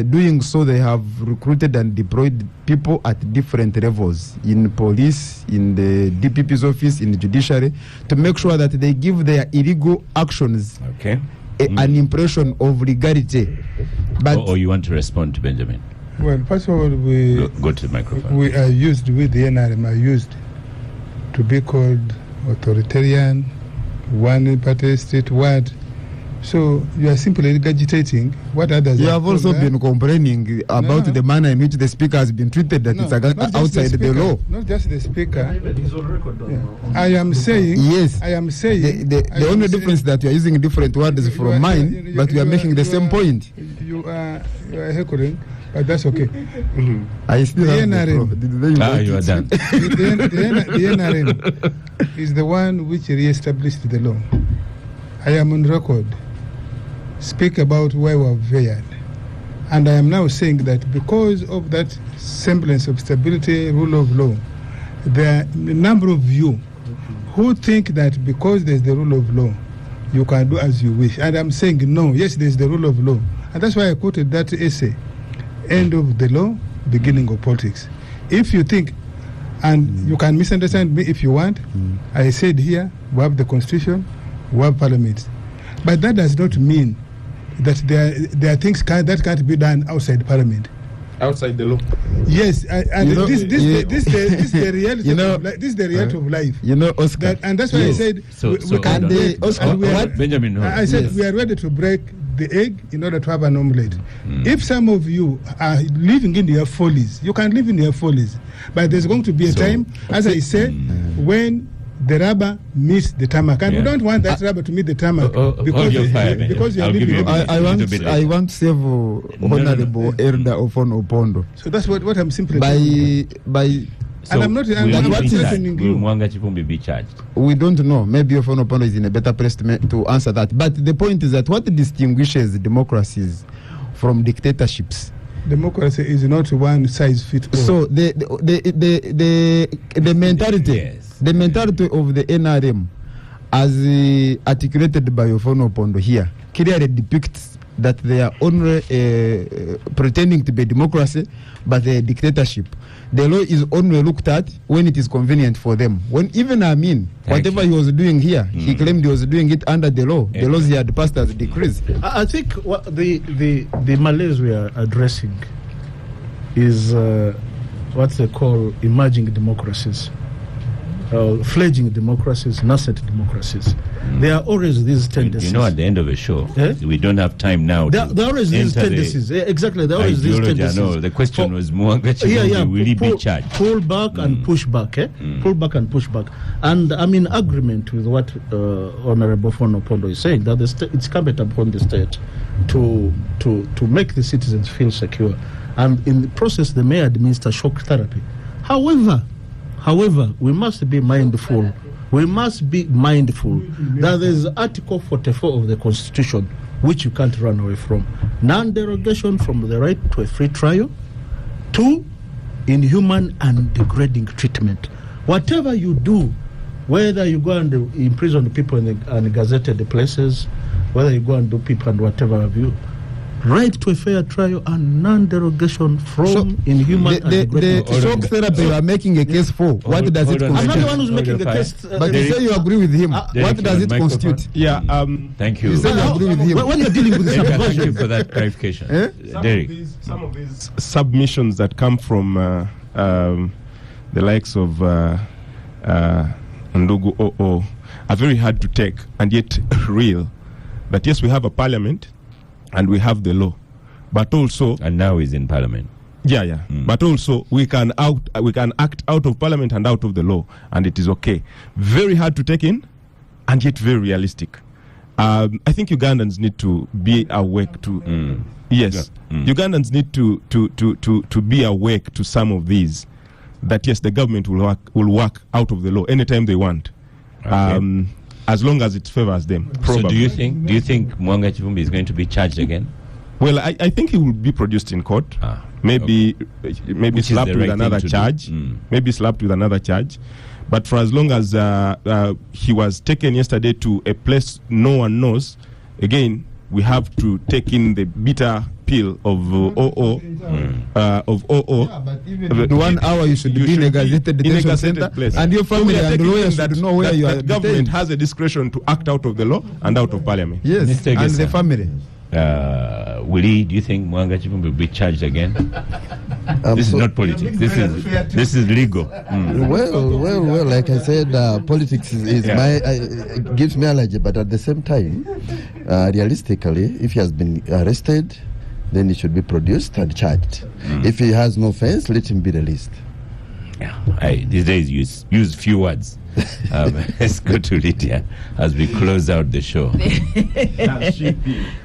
doing so, they have recruited and deployed people at different levels, in police, in the DPP's office, in the judiciary, to make sure that they give their illegal actions an impression of legality. But or you want to respond to Benjamin? Well, first of all, we go to the microphone. We are used with the NRM are used to be called authoritarian, one-party state word. So you are simply regurgitating what others you have also been complaining about the manner in which the speaker has been treated, that it's outside the law. Not just the speaker. I am saying, yes. I am saying, the only difference that you are using different words from mine, but we are making the same point. You are heckling, but that's okay. I still the have NRM. You are done. The NRM is the one which re-established the law. I am on record. Speak about why we are veered. And I am now saying that because of that semblance of stability, rule of law, there are a number of you who think that because there's the rule of law, you can do as you wish. And I'm saying no, yes, there's the rule of law. And that's why I quoted that essay, End of the Law, Beginning of Politics. If you think, and you can misunderstand me if you want, I said here, we have the Constitution, we have Parliament. But that does not mean that there are things that can't be done outside Parliament. Outside the law. Yes, and this is the reality. This is the reality of life. You know, Oscar. And that's why I said we can. Benjamin, no. I said we are ready to break the egg in order to have an omelette. If some of you are living in your follies, you can live in your follies. But there's going to be a time, as I said, when the rubber meets the tarmac, and we don't want that rubber to meet the tarmac because you are living. I want to save Honorable Elder Ofono-Opondo. So that's what I'm simply saying. And I'm not threatening you. Will Mwanga Chipumbi be charged? We don't know. Maybe Ofono-Opondo is in a better place to answer that. But the point is that what distinguishes democracies from dictatorships? Democracy is not one size fits all. So the mentality. Yes. The mentality of the NRM, as articulated by Ofono-Opondo here, clearly depicts that they are only pretending to be democracy, but they are dictatorship. The law is only looked at when it is convenient for them. When even whatever he was doing here, he claimed he was doing it under the law. The laws he had passed as decrees. I think what the malaise we are addressing is what they call emerging democracies. fledgling democracies, nascent democracies. There are always these tendencies. You know, at the end of a show, we don't have time now. There are always these tendencies. Exactly, there are always these tendencies. No, the question was Mwanga Chibumbi, will he be charged? Pull back and push back. Pull back and push back. And I'm in agreement with what Honorable Fono Pondo is saying, that it's incumbent upon the state to make the citizens feel secure. And in the process, they may administer shock therapy. However, we must be mindful. We must be mindful that there is Article 44 of the Constitution, which you can't run away from. Non-derogation from the right to a free trial, to inhuman and degrading treatment. Whatever you do, whether you go and imprison people in the ungazetted places, whether you go and do people and whatever have you, right to a fair trial and non-derogation from inhuman and degrading. The shock therapy you are making a case for, what does it constitute? I'm not the one who's making the case. But you say you agree with him. What does it constitute? Yeah. Thank you. You say you agree with him. When you're dealing with the Thank you for that clarification. Derek. Some of these submissions that come from the likes of Ndugu OO are very hard to take and yet real. That yes, we have a parliament and we have the law, but also, and now he's in parliament. Yeah. But also we can act out of parliament and out of the law, and it is okay. Very hard to take in, and yet very realistic. I think Ugandans need to be awake to. Yes, Ugandans need to be awake to some of these. That yes, the government will work out of the law anytime they want. Okay. As long as it favors them. Probably. So do you think Mwanga Chibumbi is going to be charged again? Well, I think he will be produced in court. Maybe slapped with another charge. Maybe slapped with another charge. But for as long as he was taken yesterday to a place no one knows, again, we have to take in the bitter pill of OO. But even 1 hour you should be in a gazetted detention center, place. And your family and lawyers should know where you are. The government has a discretion to act out of the law and out of parliament. Yes, Mr. and the family. Do you think Mwanga Chibumbi will be charged again? This is not politics. This is legal. Well. Like I said, politics is gives me allergy. But at the same time, realistically, if he has been arrested, then he should be produced and charged. If he has no offense, let him be released. These days use few words. Let's go to Lydia as we close out the show.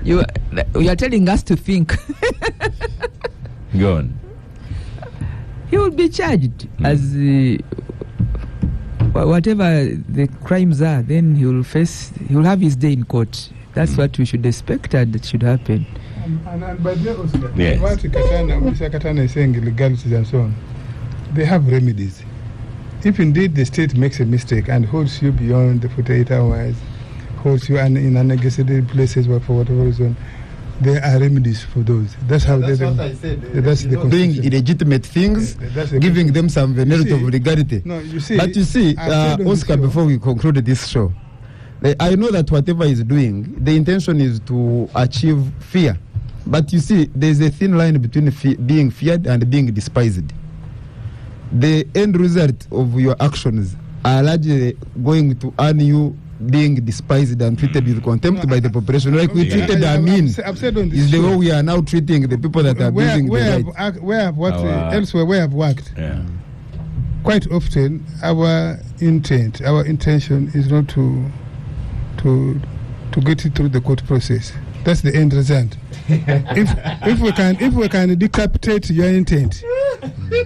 You are telling us to think. Go on. He will be charged as whatever the crimes are. Then he will have his day in court. That's what we should expect and it should happen. But also, what Mr. Katana is saying, illegalities and so on, they have remedies. If indeed the state makes a mistake and holds you beyond the 48 hours, holds you in unnegotiated places or for whatever reason, there are remedies for those. That's how that's what I said. That's the doing illegitimate things, giving them some veneer of legality. No, you see. But you see, Oscar, before we conclude this show, I know that whatever he's doing, the intention is to achieve fear. But you see, there's a thin line between being feared and being despised. The end result of your actions are largely going to earn you being despised and treated with contempt by the population. Like we treated Amin, is the way we are now treating the people that are abusing the rights. Elsewhere where I've worked, quite often our intention is not to get it through the court process. That's the end result. if we can decapitate your intent,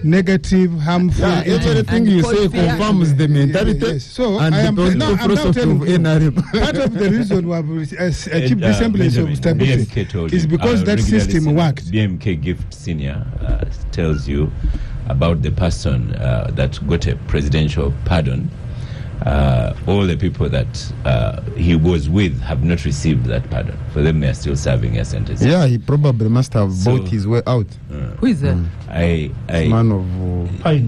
negative, harmful, everything you say confirms the mentality. Yes. So and I am now telling you, part of the reason we have achieved the semblance of stability is because that system worked. BMK Gift Senior tells you about the person that got a presidential pardon. All the people that he was with have not received that pardon. For them, they are still serving a sentence. Yeah, he probably must have bought his way out. Who is that? I man of Pine.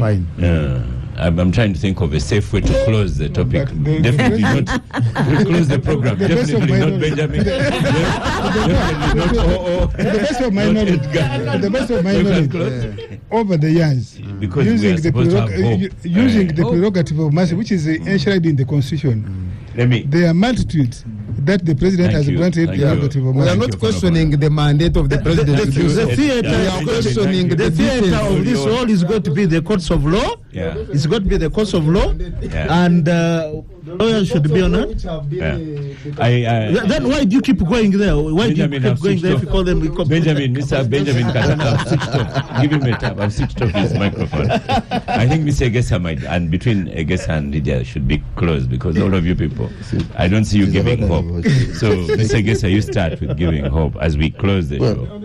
I'm trying to think of a safe way to close the topic. But the Definitely best- not to close the program. The best of Definitely my not knowledge. Benjamin. Definitely not OO. To the best of my Not knowledge, Edgar. to the best of my We can knowledge, close. over the years, Because we are supposed to have hope. using the Hope. prerogative of mercy, which is enshrined in the Constitution, Let me. there are multitudes that the president Thank has you. granted Thank the you. prerogative of We are mercy. not questioning the mandate of the president to do so. The theater, We are questioning the the theater details. of this all is going to be the courts of law. Yeah. It's going to be the courts of law, Yeah. and lawyers should be on it. Yeah. Then why do you keep going there? Why do you Benjamin, keep I've going there if switched you call them? Benjamin, Mr. Benjamin Katana, I've switched off. Give him a tap. I've switched off his microphone. I think Mr. Egesa might, and between Egesa and Lydia should be closed because all of you people, I don't see you It's giving about hope. that. So, Mr. Egesa, you start with giving hope as we close the Well, show.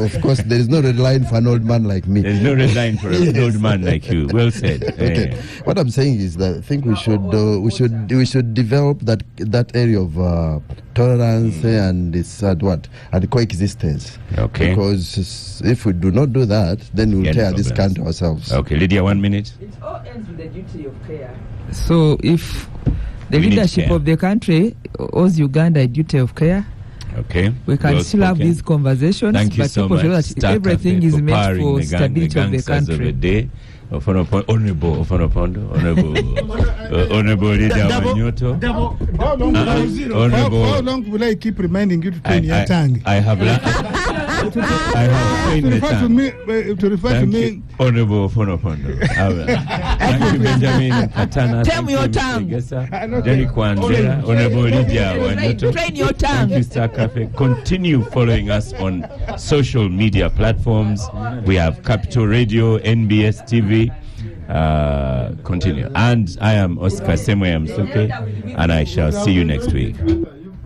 Of course, there is no red line for an old man like me. There's no red line for an old man like you. Well said. Okay. What I'm saying is that I think we should develop that area of tolerance and this and coexistence. Okay. Because if we do not do that, then we'll Yeah, no tear this problems. country ourselves. Okay, Lydia, 1 minute. It all ends with the duty of care. So if the We need leadership care. of the country owes Uganda a duty of care, Okay. we can Well still have spoken. these conversations, Thank you but so people much. feel that Star everything Cafe is for meant powering for the stability of the gangsters country. the day. Honorable Leader Wanyoto. How long, Honorable. how long will I keep reminding you to train your tongue? I have trained To the refer to tongue. me, to refer to Thank me. you, Honorable Fonopondo. Thank you, Benjamin Katana. Tame Thank your you, Mr. tongue. Gesa. Derek Wandera, Honorable Lydia Wanyoto. Train your Thank tongue. you, Star Cafe. Continue following us on social media platforms. We have Capital Radio, NBS TV. Continue. And I am Oscar Semoya Msuke, and I shall see you next week.